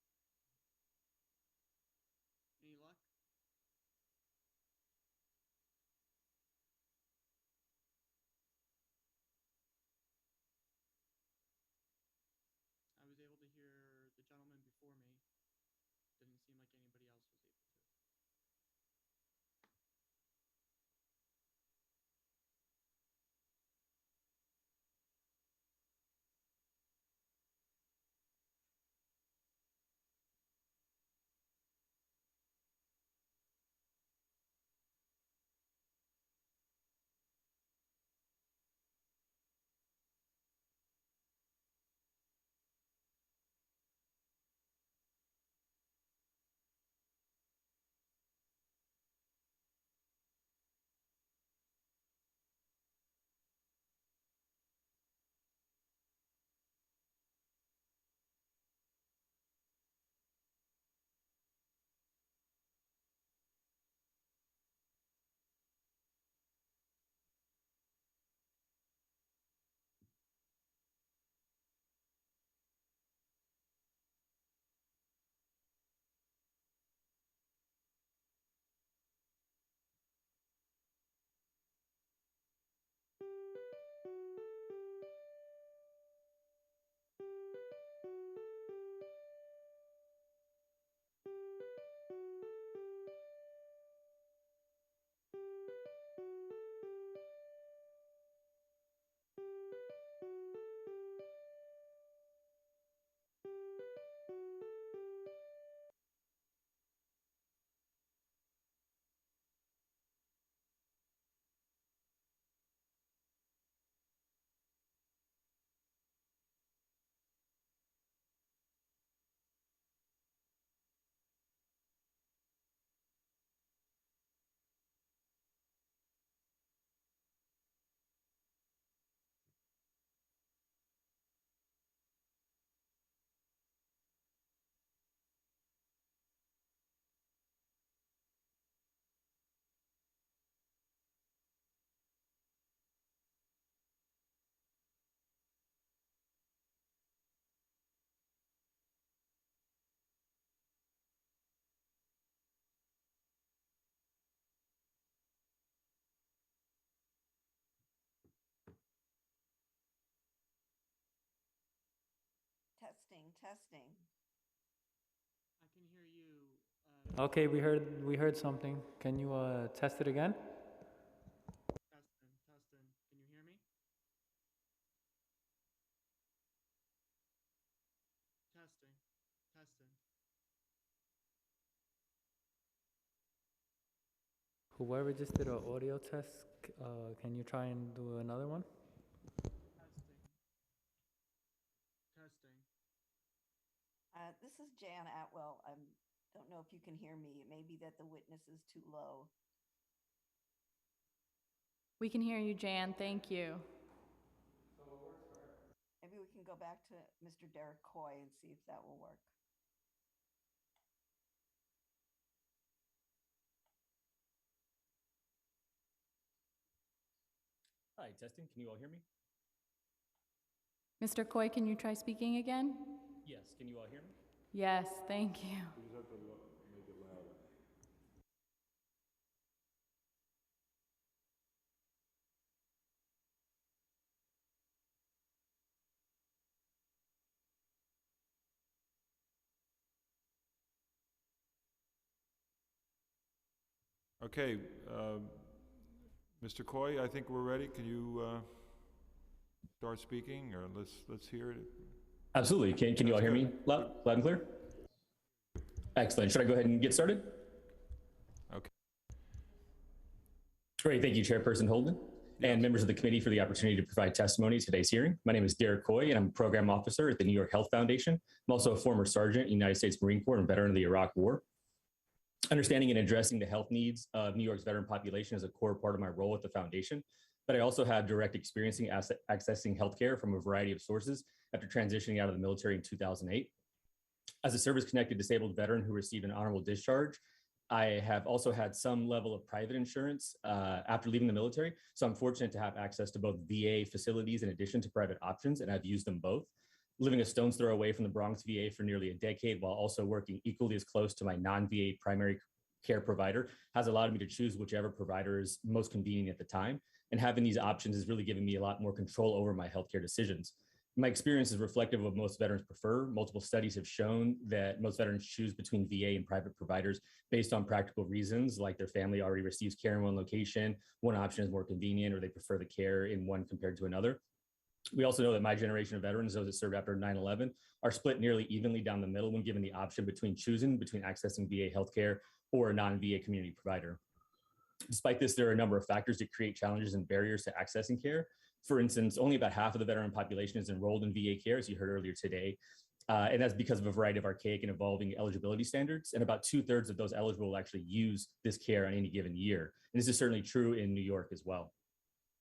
Any luck? I was able to hear the gentleman before me. Didn't seem like anybody else was able to. testing. I can hear you. Okay, we heard something. Can you test it again? Testing, testing. Can you hear me? Testing, testing. Whoever just did an audio test, can you try and do another one? Testing. Testing. This is Jan Atwell. I don't know if you can hear me. It may be that the witness is too low. We can hear you, Jan. Thank you. Maybe we can go back to Mr. Derek Coy and see if that will work. Hi, testing. Can you all hear me? Mr. Coy, can you try speaking again? Yes. Can you all hear me? Yes, thank you. You just have to make it louder. Okay, Mr. Coy, I think we're ready. Can you start speaking, or let's hear it? Absolutely. Can you all hear me loud and clear? Excellent. Should I go ahead and get started? Okay. Great. Thank you, Chairperson Holden, and members of the committee for the opportunity to provide testimony at today's hearing. My name is Derek Coy, and I'm a program officer at the New York Health Foundation. I'm also a former sergeant, United States Marine Corps, and veteran of the Iraq War. Understanding and addressing the health needs of New York's veteran population is a core part of my role at the foundation, but I also have direct experience in accessing healthcare from a variety of sources after transitioning out of the military in 2008. As a service-connected disabled veteran who received an honorable discharge, I have also had some level of private insurance after leaving the military, so I'm fortunate to have access to both VA facilities in addition to private options, and I've used them both. Living a stone's throw away from the Bronx VA for nearly a decade while also working equally as close to my non-VA primary care provider has allowed me to choose whichever provider is most convenient at the time. And having these options has really given me a lot more control over my healthcare decisions. My experience is reflective of what most veterans prefer. Multiple studies have shown that most veterans choose between VA and private providers based on practical reasons, like their family already receives care in one location, one option is more convenient, or they prefer the care in one compared to another. We also know that my generation of veterans, those that served after 9/11, are split nearly evenly down the middle when given the option between accessing VA healthcare or a non-VA community provider. Despite this, there are a number of factors that create challenges and barriers to accessing care. For instance, only about half of the veteran population is enrolled in VA care, as you heard earlier today. And that's because of a variety of archaic and evolving eligibility standards. And about 2/3 of those eligible will actually use this care on any given year. And this is certainly true in New York as well.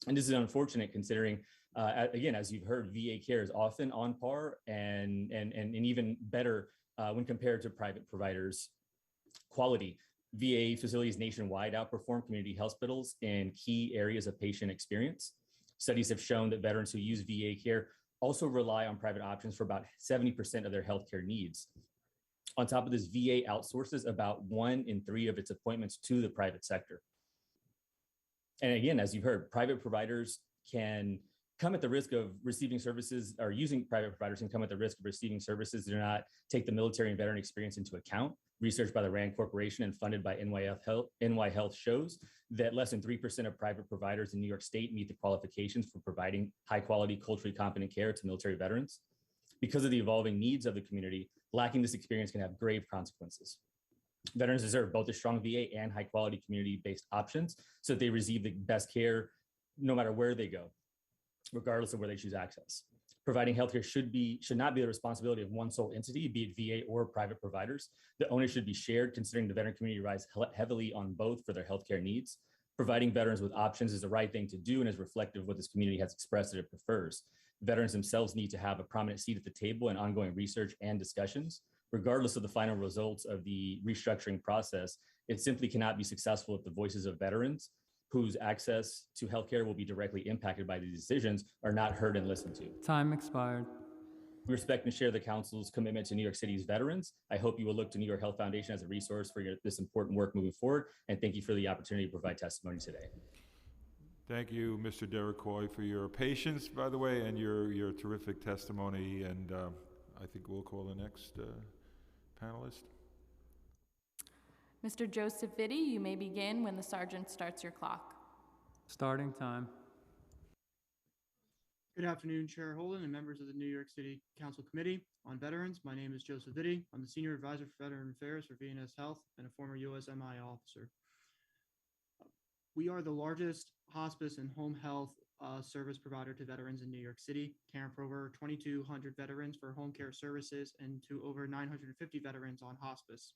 And this is unfortunate considering, again, as you've heard, VA care is often on par and even better when compared to private providers' quality. VA facilities nationwide outperform community hospitals in key areas of patient experience. Studies have shown that veterans who use VA care also rely on private options for about 70% of their healthcare needs. On top of this, VA outsources about 1 in 3 of its appointments to the private sector. And again, as you've heard, private providers can come at the risk of receiving services, or using private providers can come at the risk of receiving services that do not take the military and veteran experience into account. Research by the RAND Corporation and funded by NY Health shows that less than 3% of private providers in New York State meet the qualifications for providing high quality, culturally competent care to military veterans. Because of the evolving needs of the community, lacking this experience can have grave consequences. Veterans deserve both a strong VA and high quality community-based options so that they receive the best care no matter where they go, regardless of where they choose access. Providing healthcare should not be the responsibility of one sole entity, be it VA or private providers. The onus should be shared, considering the veteran community relies heavily on both for their healthcare needs. Providing veterans with options is the right thing to do and is reflective of what this community has expressed that it prefers. Veterans themselves need to have a prominent seat at the table in ongoing research and discussions. Regardless of the final results of the restructuring process, it simply cannot be successful if the voices of veterans whose access to healthcare will be directly impacted by these decisions are not heard and listened to. Time expired. We respect and share the council's commitment to New York City's veterans. I hope you will look to New York Health Foundation as a resource for this important work moving forward, and thank you for the opportunity to provide testimony today. Thank you, Mr. Derek Coy, for your patience, by the way, and your terrific testimony. And I think we'll call the next panelist. Mr. Joseph Vitti, you may begin when the sergeant starts your clock. Starting time. Good afternoon, Chair Holden and members of the New York City Council Committee on Veterans. My name is Joseph Vitti. I'm the Senior Advisor for Veteran Affairs for VNS Health and a former USMI officer. We are the largest hospice and home health service provider to veterans in New York City, caring for over 2,200 veterans for home care services and to over 950 veterans on hospice.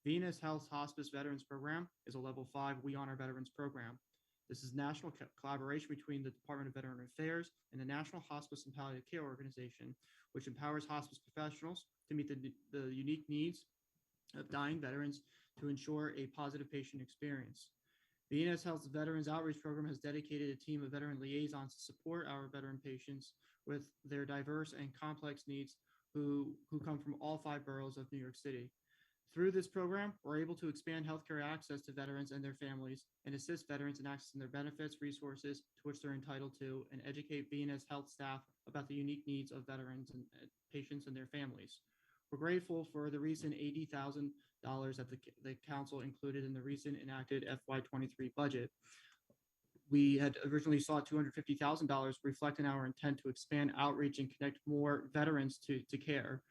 VNS Health's Hospice Veterans Program is a Level 5 We Honor Veterans program. This is national collaboration between the Department of Veteran Affairs and the National Hospice and Palliative Care Organization, which empowers hospice professionals to meet the unique needs of dying veterans to ensure a positive patient experience. VNS Health's Veterans Outreach Program has dedicated a team of veteran liaisons to support our veteran patients with their diverse and complex needs who come from all 5 boroughs of New York City. Through this program, we're able to expand healthcare access to veterans and their families and assist veterans in accessing their benefits, resources to which they're entitled to, and educate VNS Health staff about the unique needs of veterans and patients and their families. We're grateful for the recent $80,000 that the council included in the recent enacted FY23 budget. We had originally sought $250,000, reflecting our intent to expand outreach and connect more veterans to care.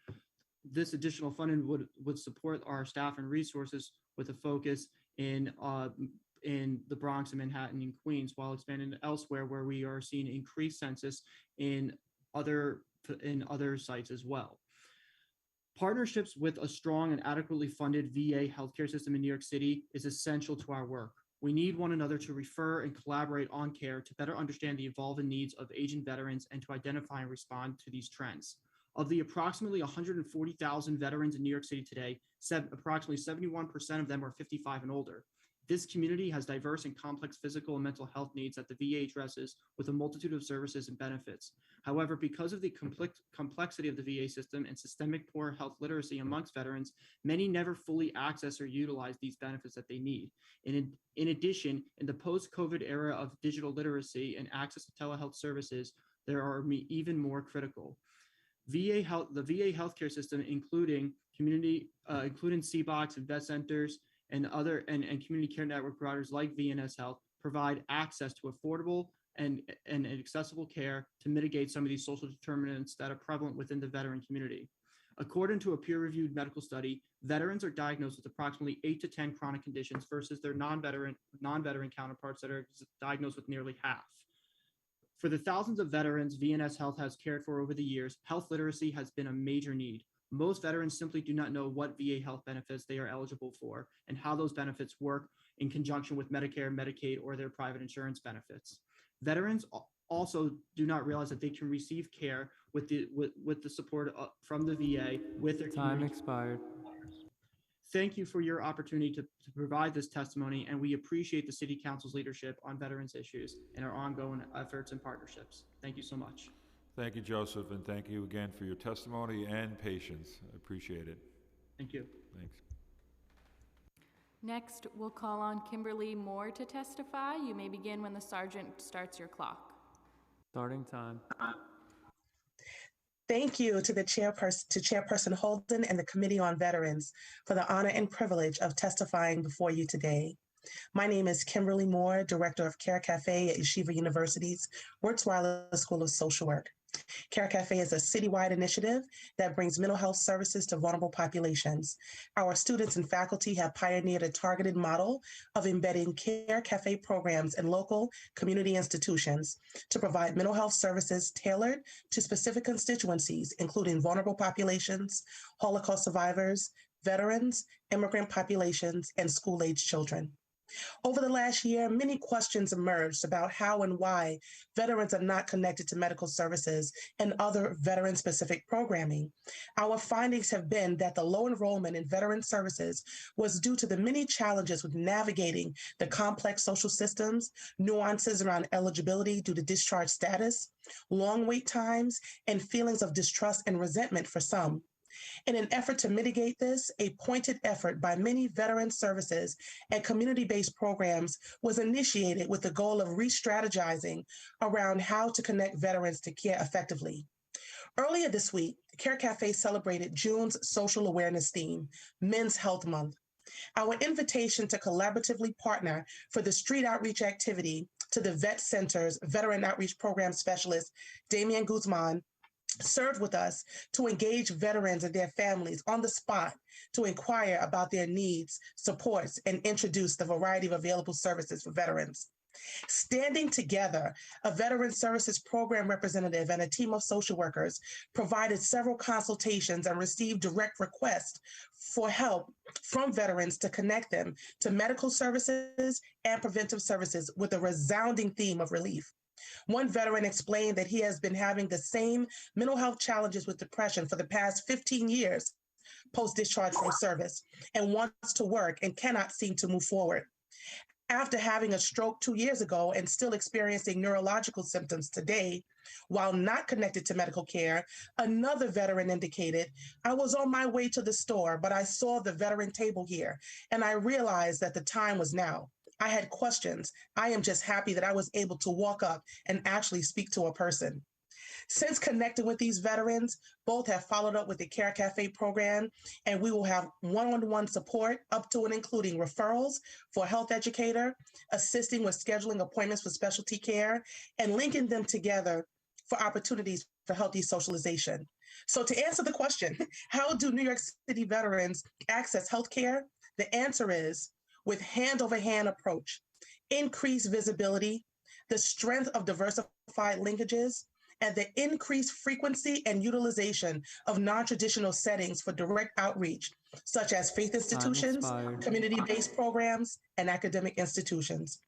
This additional funding would support our staff and resources with a focus in the Bronx and Manhattan and Queens, while expanding elsewhere where we are seeing increased census in other sites as well. Partnerships with a strong and adequately funded VA healthcare system in New York City is essential to our work. We need one another to refer and collaborate on care to better understand the evolving needs of aging veterans and to identify and respond to these trends. Of the approximately 140,000 veterans in New York City today, approximately 71% of them are 55 and older. This community has diverse and complex physical and mental health needs that the VA addresses with a multitude of services and benefits. However, because of the complexity of the VA system and systemic poor health literacy amongst veterans, many never fully access or utilize these benefits that they need. In addition, in the post-COVID era of digital literacy and access to telehealth services, there are even more critical. The VA healthcare system, including CBOCs and vet centers and community care network providers like VNS Health, provide access to affordable and accessible care to mitigate some of these social determinants that are prevalent within the veteran community. According to a peer-reviewed medical study, veterans are diagnosed with approximately 8 to 10 chronic conditions versus their non-veteran counterparts that are diagnosed with nearly half. For the thousands of veterans VNS Health has cared for over the years, health literacy has been a major need. Most veterans simply do not know what VA health benefits they are eligible for and how those benefits work in conjunction with Medicare, Medicaid, or their private insurance benefits. Veterans also do not realize that they can receive care with the support from the VA with their Time community. expired. Thank you for your opportunity to provide this testimony, and we appreciate the City Council's leadership on veterans issues and our ongoing efforts and partnerships. Thank you so much. Thank you, Joseph, and thank you again for your testimony and patience. I appreciate it. Thank you. Thanks. Next, we'll call on Kimberly Moore to testify. You may begin when the sergeant starts your clock. Starting time. Thank you to Chairperson Holden and the Committee on Veterans for the honor and privilege of testifying before you today. My name is Kimberly Moore, Director of Care Cafe at Yeshiva University's Wirtz Weiler School of Social Work. Care Cafe is a citywide initiative that brings mental health services to vulnerable populations. Our students and faculty have pioneered a targeted model of embedding Care Cafe programs in local community institutions to provide mental health services tailored to specific constituencies, including vulnerable populations, Holocaust survivors, veterans, immigrant populations, and school-age children. Over the last year, many questions emerged about how and why veterans are not connected to medical services and other veteran-specific programming. Our findings have been that the low enrollment in veteran services was due to the many challenges with navigating the complex social systems, nuances around eligibility due to discharge status, long wait times, and feelings of distrust and resentment for some. In an effort to mitigate this, a pointed effort by many veteran services and community-based programs was initiated with the goal of re-strategizing around how to connect veterans to care effectively. Earlier this week, Care Cafe celebrated June's social awareness theme, Men's Health Month. Our invitation to collaboratively partner for the street outreach activity to the Vet Center's Veteran Outreach Program Specialist, Damian Guzman, served with us to engage veterans and their families on the spot to inquire about their needs, supports, and introduce the variety of available services for veterans. Standing together, a Veteran Services Program representative and a team of social workers provided several consultations and received direct requests for help from veterans to connect them to medical services and preventive services with a resounding theme of relief. One veteran explained that he has been having the same mental health challenges with depression for the past 15 years post-discharge from service and wants to work and cannot seem to move forward. After having a stroke 2 years ago and still experiencing neurological symptoms today, while not connected to medical care, another veteran indicated, "I was on my way to the store, but I saw the veteran table here, and I realized that the time was now. I had questions. I am just happy that I was able to walk up and actually speak to a person." Since connecting with these veterans, both have followed up with the Care Cafe program, and we will have one-on-one support up to and including referrals for a health educator, assisting with scheduling appointments for specialty care, and linking them together for opportunities for healthy socialization. So to answer the question, how do New York City veterans access healthcare? The answer is with hand-over-hand approach, increased visibility, the strength of diversified linkages, and the increased frequency and utilization of non-traditional settings for direct outreach, such as faith institutions, community-based programs, and academic institutions.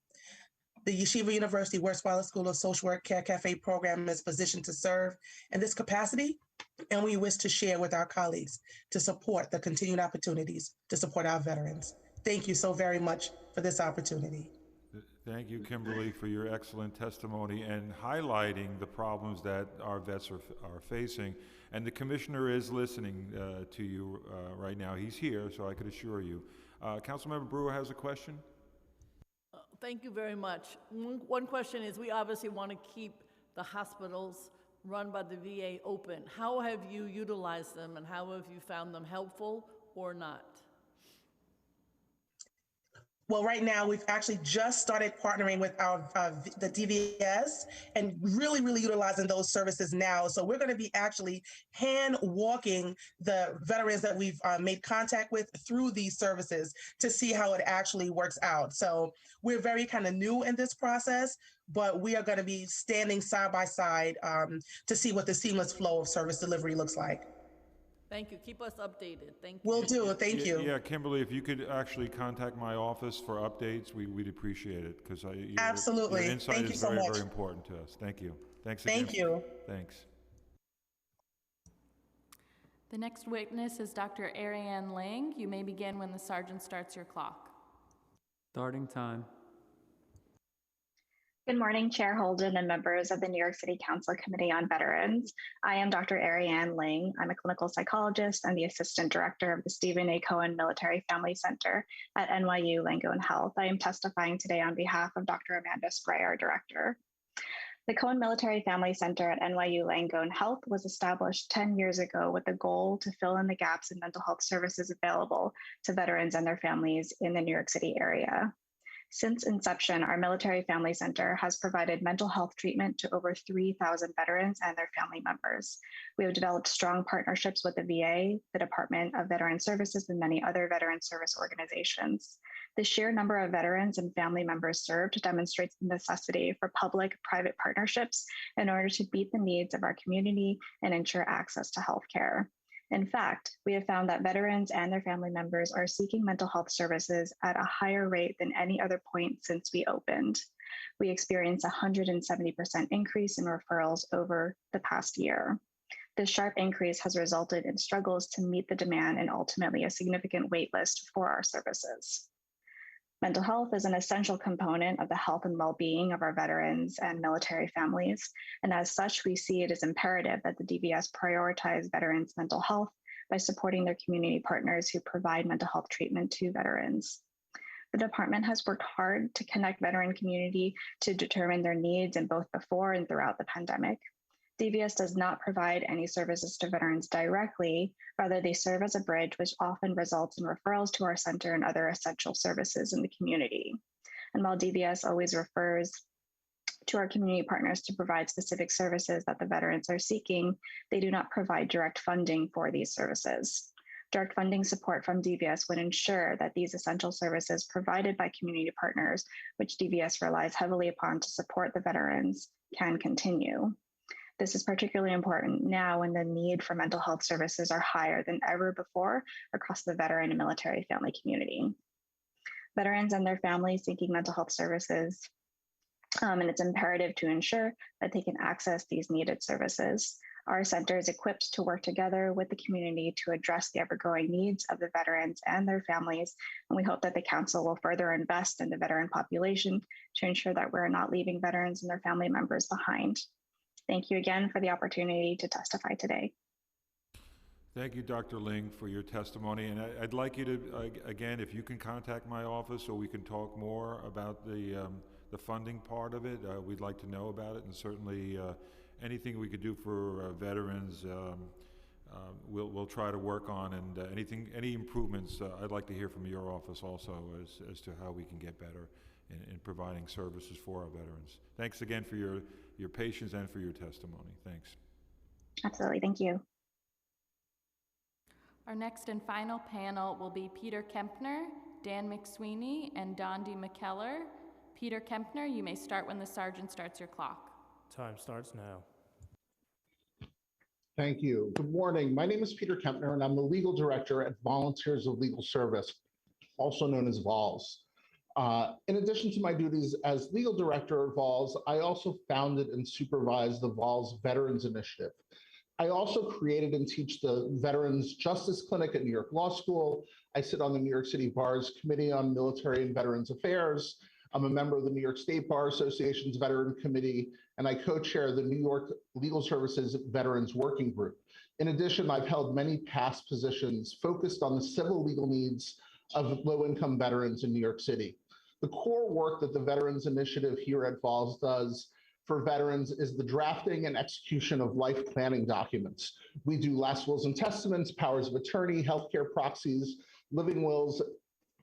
The Yeshiva University Wurzweiler School of Social Work Care Cafe program is positioned to serve in this capacity, and we wish to share with our colleagues to support the continued opportunities to support our veterans. Thank you so very much for this opportunity. Thank you, Kimberly, for your excellent testimony and highlighting the problems that our vets are facing. And the commissioner is listening to you right now. He's here, so I could assure you. Councilmember Brewer has a question. Thank you very much. One question is, we obviously want to keep the hospitals run by the VA open. How have you utilized them, and how have you found them helpful or not? Well, right now, we've actually just started partnering with the DVS and really utilizing those services now. So we're going to be actually hand walking the veterans that we've made contact with through these services to see how it actually works out. So we're very kind of new in this process, but we are going to be standing side by side to see what the seamless flow of service delivery looks like. Thank you. Keep us updated. Thank you. Will do. Thank you. Yeah, Kimberly, if you could actually contact my office for updates, we'd appreciate it, because absolutely. Your insight Thank you is so very, much. very important to us. Thank you. Thanks again. Thank you. Thanks. The next witness is Dr. Ariane Lang. You may begin when the sergeant starts your clock. Starting time. Good morning, Chair Holden and members of the New York City Council Committee on Veterans. I am Dr. Ariane Lang. I'm a clinical psychologist and the Assistant Director of the Stephen A. Cohen Military Family Center at NYU Langone Health. I am testifying today on behalf of Dr. Amanda Spray, our Director. The Cohen Military Family Center at NYU Langone Health was established 10 years ago with the goal to fill in the gaps in mental health services available to veterans and their families in the New York City area. Since inception, our Military Family Center has provided mental health treatment to over 3,000 veterans and their family members. We have developed strong partnerships with the VA, the Department of Veteran Services, and many other veteran service organizations. The sheer number of veterans and family members served demonstrates the necessity for public-private partnerships in order to meet the needs of our community and ensure access to healthcare. In fact, we have found that veterans and their family members are seeking mental health services at a higher rate than any other point since we opened. We experienced a 170% increase in referrals over the past year. This sharp increase has resulted in struggles to meet the demand and ultimately a significant wait list for our services. Mental health is an essential component of the health and well-being of our veterans and military families, and as such, we see it as imperative that the DVS prioritize veterans' mental health by supporting their community partners who provide mental health treatment to veterans. The department has worked hard to connect veteran community to determine their needs in both before and throughout the pandemic. DVS does not provide any services to veterans directly. Rather, they serve as a bridge, which often results in referrals to our center and other essential services in the community. And while DVS always refers to our community partners to provide specific services that the veterans are seeking, they do not provide direct funding for these services. Direct funding support from DVS would ensure that these essential services provided by community partners, which DVS relies heavily upon to support the veterans, can continue. This is particularly important now when the need for mental health services are higher than ever before across the veteran and military family community. Veterans and their families seeking mental health services, and it's imperative to ensure that they can access these needed services. Our center is equipped to work together with the community to address the ever-growing needs of the veterans and their families, and we hope that the council will further invest in the veteran population to ensure that we're not leaving veterans and their family members behind. Thank you again for the opportunity to testify today. Thank you, Dr. Ling, for your testimony. And I'd like you to, again, if you can contact my office so we can talk more about the funding part of it, we'd like to know about it. And certainly anything we could do for veterans, we'll try to work on. And any improvements, I'd like to hear from your office also as to how we can get better in providing services for our veterans. Thanks again for your patience and for your testimony. Thanks. Absolutely, thank you. Our next and final panel will be Peter Kempner, Dan McSweeney, and Dondi McKellar. Peter Kempner, you may start when the sergeant starts your clock. Time starts now. Thank you. Good morning. My name is Peter Kempner, and I'm the legal director at Volunteers of Legal Service, also known as VOLS. In addition to my duties as legal director at VOLS, I also founded and supervised the VOLS Veterans Initiative. I also created and teach the Veterans Justice Clinic at New York Law School. I sit on the New York City Bar's Committee on Military and Veterans Affairs. I'm a member of the New York State Bar Association's Veteran Committee, and I co-chair the New York Legal Services Veterans Working Group. In addition, I've held many past positions focused on the civil legal needs of low-income veterans in New York City. The core work that the Veterans Initiative here at VOLS does for veterans is the drafting and execution of life planning documents. We do last wills and testaments, powers of attorney, healthcare proxies, living wills,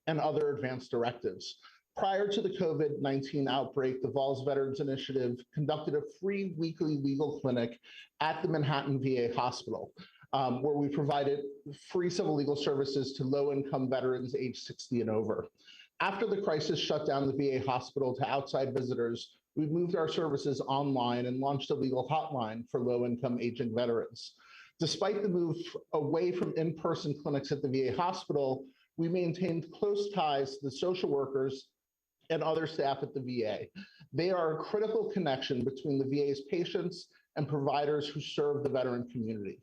and other advanced directives. Prior to the COVID-19 outbreak, the VOLS Veterans Initiative conducted a free weekly legal clinic at the Manhattan VA Hospital, where we provided free civil legal services to low-income veterans age 60 and over. After the crisis shut down the VA hospital to outside visitors, we moved our services online and launched a legal hotline for low-income aging veterans. Despite the move away from in-person clinics at the VA hospital, we maintained close ties to the social workers and other staff at the VA. They are a critical connection between the VA's patients and providers who serve the veteran community.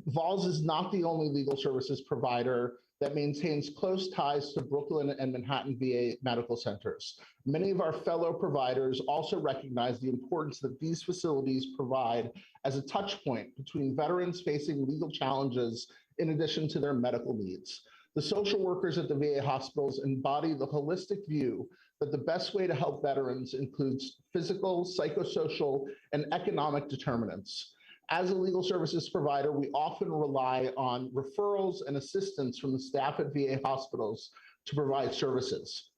VOLS is not the only legal services provider that maintains close ties to Brooklyn and Manhattan VA medical centers. Many of our fellow providers also recognize the importance that these facilities provide as a touch point between veterans facing legal challenges in addition to their medical needs. The social workers at the VA hospitals embody the holistic view that the best way to help veterans includes physical, psychosocial, and economic determinants. As a legal services provider, we often rely on referrals and assistance from the staff at VA hospitals to provide services.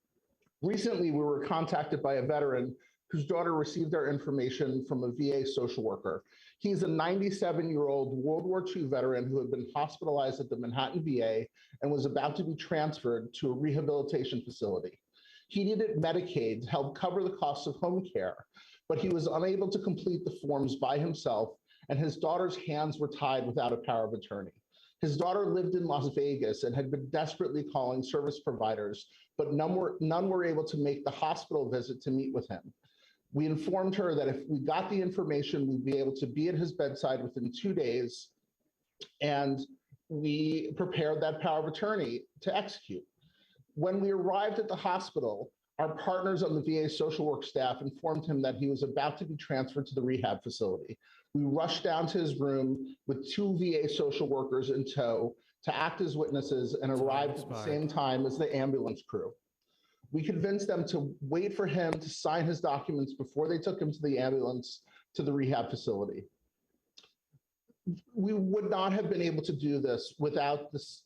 Recently, we were contacted by a veteran whose daughter received our information from a VA social worker. He's a 97-year-old World War II veteran who had been hospitalized at the Manhattan VA and was about to be transferred to a rehabilitation facility. He needed Medicaid to help cover the costs of home care, but he was unable to complete the forms by himself, and his daughter's hands were tied without a power of attorney. His daughter lived in Las Vegas and had been desperately calling service providers, but none were able to make the hospital visit to meet with him. We informed her that if we got the information, we'd be able to be at his bedside within 2 days, and we prepared that power of attorney to execute. When we arrived at the hospital, our partners on the VA social work staff informed him that he was about to be transferred to the rehab facility. We rushed down to his room with 2 VA social workers in tow to act as witnesses and arrived at the same time as the ambulance crew. We convinced them to wait for him to sign his documents before they took him to the ambulance to the rehab facility. we would not have been able to do this without this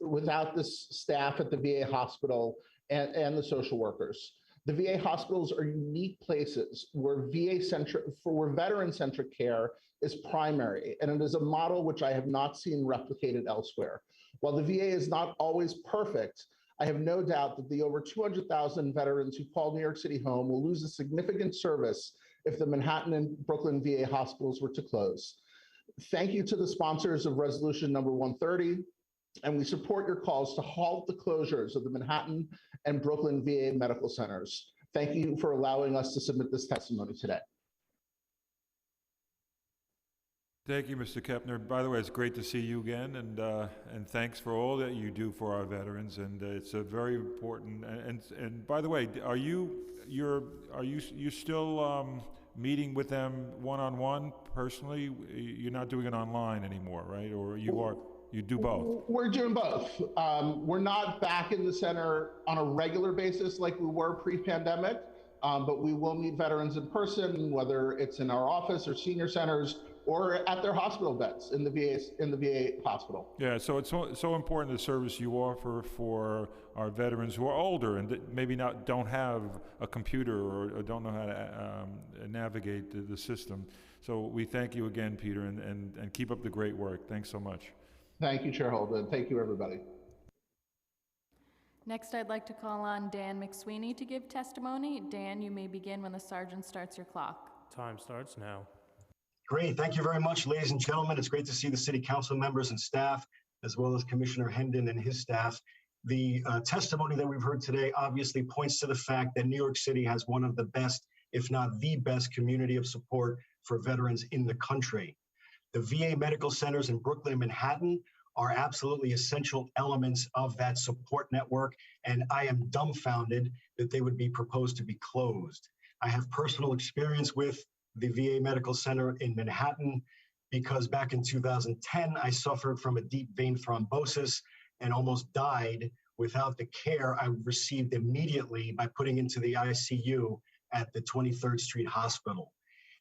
staff at the VA hospital and the social workers. The VA hospitals are unique places where veteran-centric care is primary, and it is a model which I have not seen replicated elsewhere. While the VA is not always perfect, I have no doubt that the over 200,000 veterans who call New York City home will lose a significant service if the Manhattan and Brooklyn VA hospitals were to close. Thank you to the sponsors of Resolution Number 130, and we support your calls to halt the closures of the Manhattan and Brooklyn VA medical centers. Thank you for allowing us to submit this testimony today. Thank you, Mr. Kepner. By the way, it's great to see you again, and thanks for all that you do for our veterans. And it's a very important. And by the way, are you still meeting with them one-on-one personally? You're not doing it online anymore, right? Or you are? You do both? We're doing both. We're not back in the center on a regular basis like we were pre-pandemic, but we will meet veterans in person, whether it's in our office or senior centers or at their hospital beds in the VA hospital. Yeah, so it's so important the service you offer for our veterans who are older and that maybe don't have a computer or don't know how to navigate the system. So we thank you again, Peter, and keep up the great work. Thanks so much. Thank you, Chair Holden. Thank you, everybody. Next, I'd like to call on Dan McSweeney to give testimony. Dan, you may begin when the sergeant starts your clock. Time starts now. Great. Thank you very much, ladies and gentlemen. It's great to see the city council members and staff, as well as Commissioner Hendon and his staff. The testimony that we've heard today obviously points to the fact that New York City has one of the best, if not the best, community of support for veterans in the country. The VA medical centers in Brooklyn and Manhattan are absolutely essential elements of that support network, and I am dumbfounded that they would be proposed to be closed. I have personal experience with the VA Medical Center in Manhattan because back in 2010, I suffered from a deep vein thrombosis and almost died without the care I received immediately by putting into the ICU at the 23rd Street Hospital.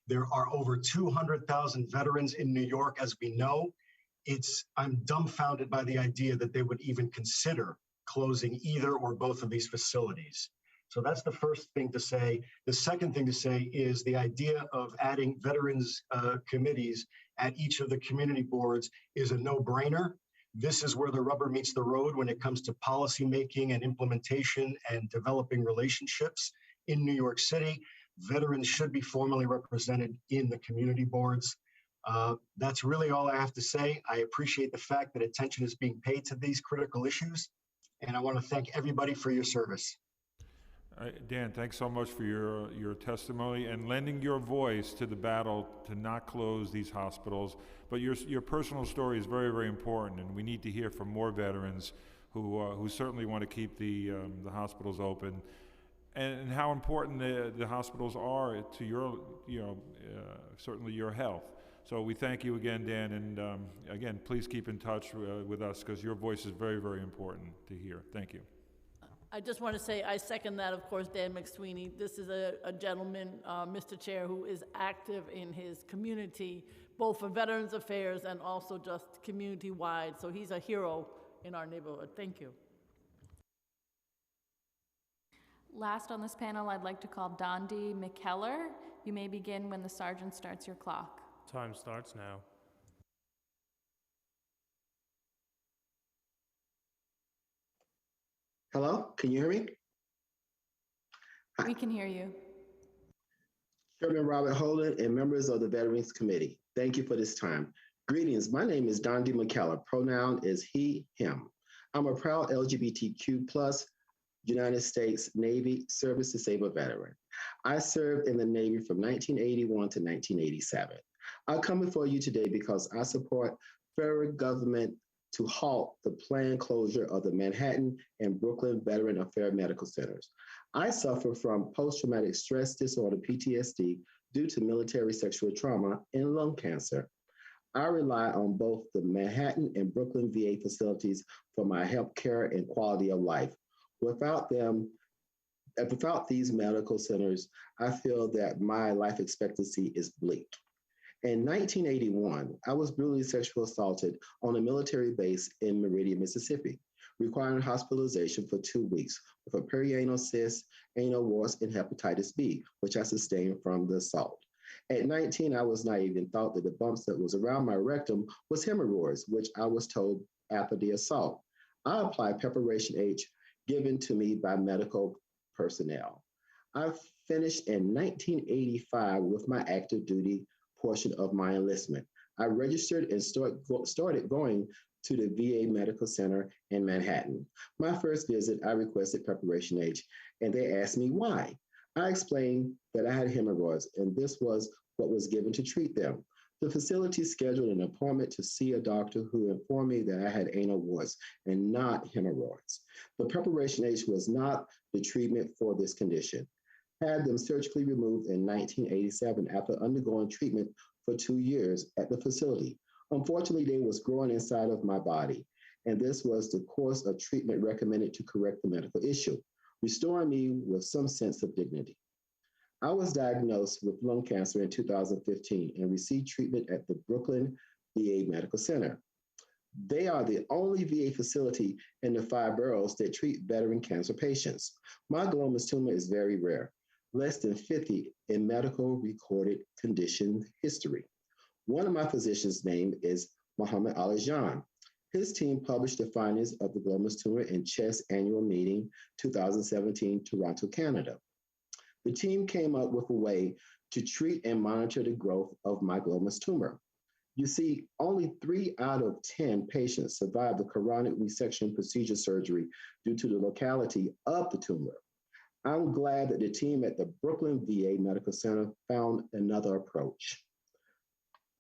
There are over 200,000 veterans in New York, as we know. I'm dumbfounded by the idea that they would even consider closing either or both of these facilities. So that's the first thing to say. The second thing to say is the idea of adding veterans committees at each of the community boards is a no-brainer. This is where the rubber meets the road when it comes to policy making and implementation and developing relationships in New York City. Veterans should be formally represented in the community boards. That's really all I have to say. I appreciate the fact that attention is being paid to these critical issues, and I want to thank everybody for your service. Dan, thanks so much for your testimony and lending your voice to the battle to not close these hospitals. But your personal story is very, very important, and we need to hear from more veterans who certainly want to keep the hospitals open, and how important the hospitals are to your, certainly your health. So we thank you again, Dan, and again, please keep in touch with us because your voice is very, very important to hear. Thank you. I just want to say I second that, of course, Dan McSweeney. This is a gentleman, Mr. Chair, who is active in his community, both for Veterans Affairs and also just community-wide. So he's a hero in our neighborhood. Thank you. Last on this panel, I'd like to call Dondi McKellar. You may begin when the sergeant starts your clock. Time starts now. Hello, can you hear me? We can hear you. Chairman Robert Holden and members of the Veterans Committee, thank you for this time. Greetings, my name is Dondi McKellar. Pronoun is he, him. I'm a proud LGBTQ+ United States Navy service disabled veteran. I served in the Navy from 1981 to 1987. I come before you today because I support federal government to halt the planned closure of the Manhattan and Brooklyn Veteran Affairs Medical Centers. I suffer from post-traumatic stress disorder, PTSD, due to military sexual trauma and lung cancer. I rely on both the Manhattan and Brooklyn VA facilities for my health care and quality of life. Without these medical centers, I feel that my life expectancy is bleak. In 1981, I was brutally sexually assaulted on a military base in Meridian, Mississippi, requiring hospitalization for 2 weeks with a perianal cyst, anal warts, and hepatitis B, which I sustained from the assault. At 19, I was naive and thought that the bumps that was around my rectum was hemorrhoids, which I was told after the assault. I applied Preparation H given to me by medical personnel. I finished in 1985 with my active duty portion of my enlistment. I registered and started going to the VA Medical Center in Manhattan. My first visit, I requested Preparation H, and they asked me why. I explained that I had hemorrhoids, and this was what was given to treat them. The facility scheduled an appointment to see a doctor who informed me that I had anal warts and not hemorrhoids. The Preparation H was not the treatment for this condition. Had them surgically removed in 1987 after undergoing treatment for 2 years at the facility. Unfortunately, they was growing inside of my body, and this was the course of treatment recommended to correct the medical issue, restoring me with some sense of dignity. I was diagnosed with lung cancer in 2015 and received treatment at the Brooklyn VA Medical Center. They are the only VA facility in the 5 boroughs that treat veteran cancer patients. My glomus tumor is very rare, less than 50 in medical recorded condition history. One of my physicians' name is Mohammed Alijan. His team published the findings of the glomus tumor in CHEST Annual Meeting 2017, Toronto, Canada. The team came up with a way to treat and monitor the growth of my glomus tumor. You see, only 3 out of 10 patients survived the carotid resection procedure surgery due to the locality of the tumor. I'm glad that the team at the Brooklyn VA Medical Center found another approach.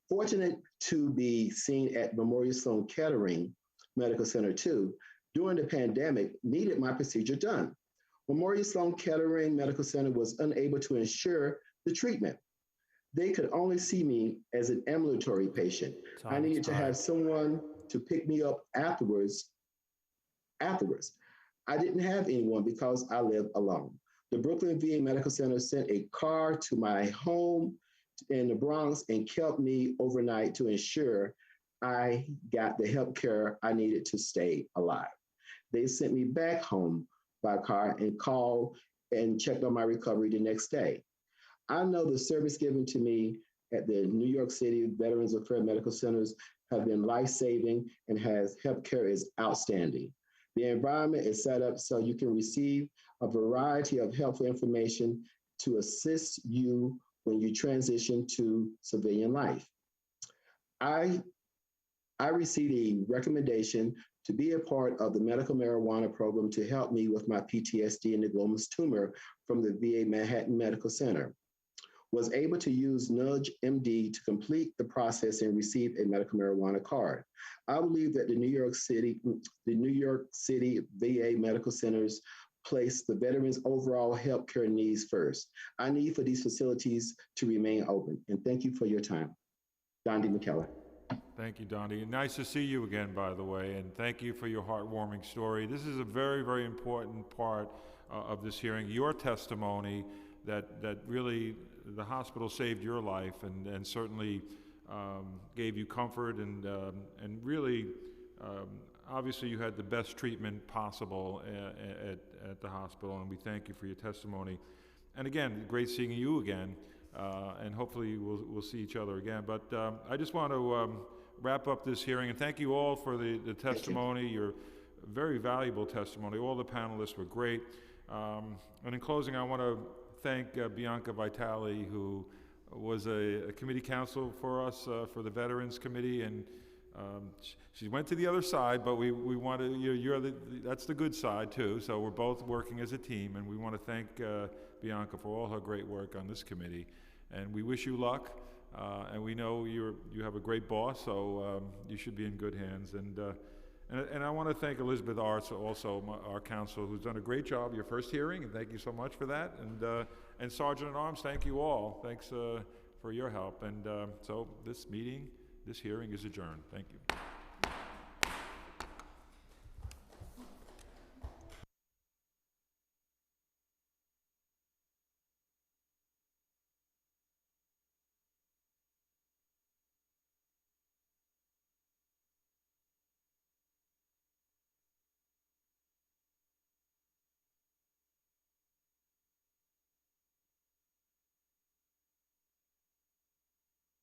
Fortunate to be seen at Memorial Sloan Kettering Medical Center too, during the pandemic, needed my procedure done. Memorial Sloan Kettering Medical Center was unable to ensure the treatment. They could only see me as an ambulatory patient. I needed to have someone to pick me up afterwards. I didn't have anyone because I live alone. The Brooklyn VA Medical Center sent a car to my home in the Bronx and kept me overnight to ensure I got the health care I needed to stay alive. They sent me back home by car and called and checked on my recovery the next day. I know the service given to me at the New York City Veterans Affairs Medical Centers have been life-saving, and healthcare is outstanding. The environment is set up so you can receive a variety of helpful information to assist you when you transition to civilian life. I received a recommendation to be a part of the medical marijuana program to help me with my PTSD and the glomus tumor from the VA Manhattan Medical Center. Was able to use Nudge MD to complete the process and receive a medical marijuana card. I believe that the New York City VA Medical Centers place the veterans' overall healthcare needs first. I need for these facilities to remain open. And thank you for your time. Dondi McKellar. Thank you, Dondi. Nice to see you again, by the way, and thank you for your heartwarming story. This is a very, very important part of this hearing. Your testimony that really the hospital saved your life and certainly gave you comfort and really, obviously you had the best treatment possible at the hospital, and we thank you for your testimony. And again, great seeing you again, and hopefully we'll see each other again. But I just want to wrap up this hearing, and thank you all for the testimony, your very valuable testimony. All the panelists were great. And in closing, I want to thank Bianca Vitale, who was a committee counsel for us for the Veterans Committee, and she went to the other side, but we want to, that's the good side too, so we're both working as a team, and we want to thank Bianca for all her great work on this committee, and we wish you luck, and we know you have a great boss, so you should be in good hands, and I want to thank Elizabeth Arts, also our counsel, who's done a great job your first hearing, and thank you so much for that. And Sergeant at Arms, thank you all. Thanks for your help. And so this hearing is adjourned. Thank you.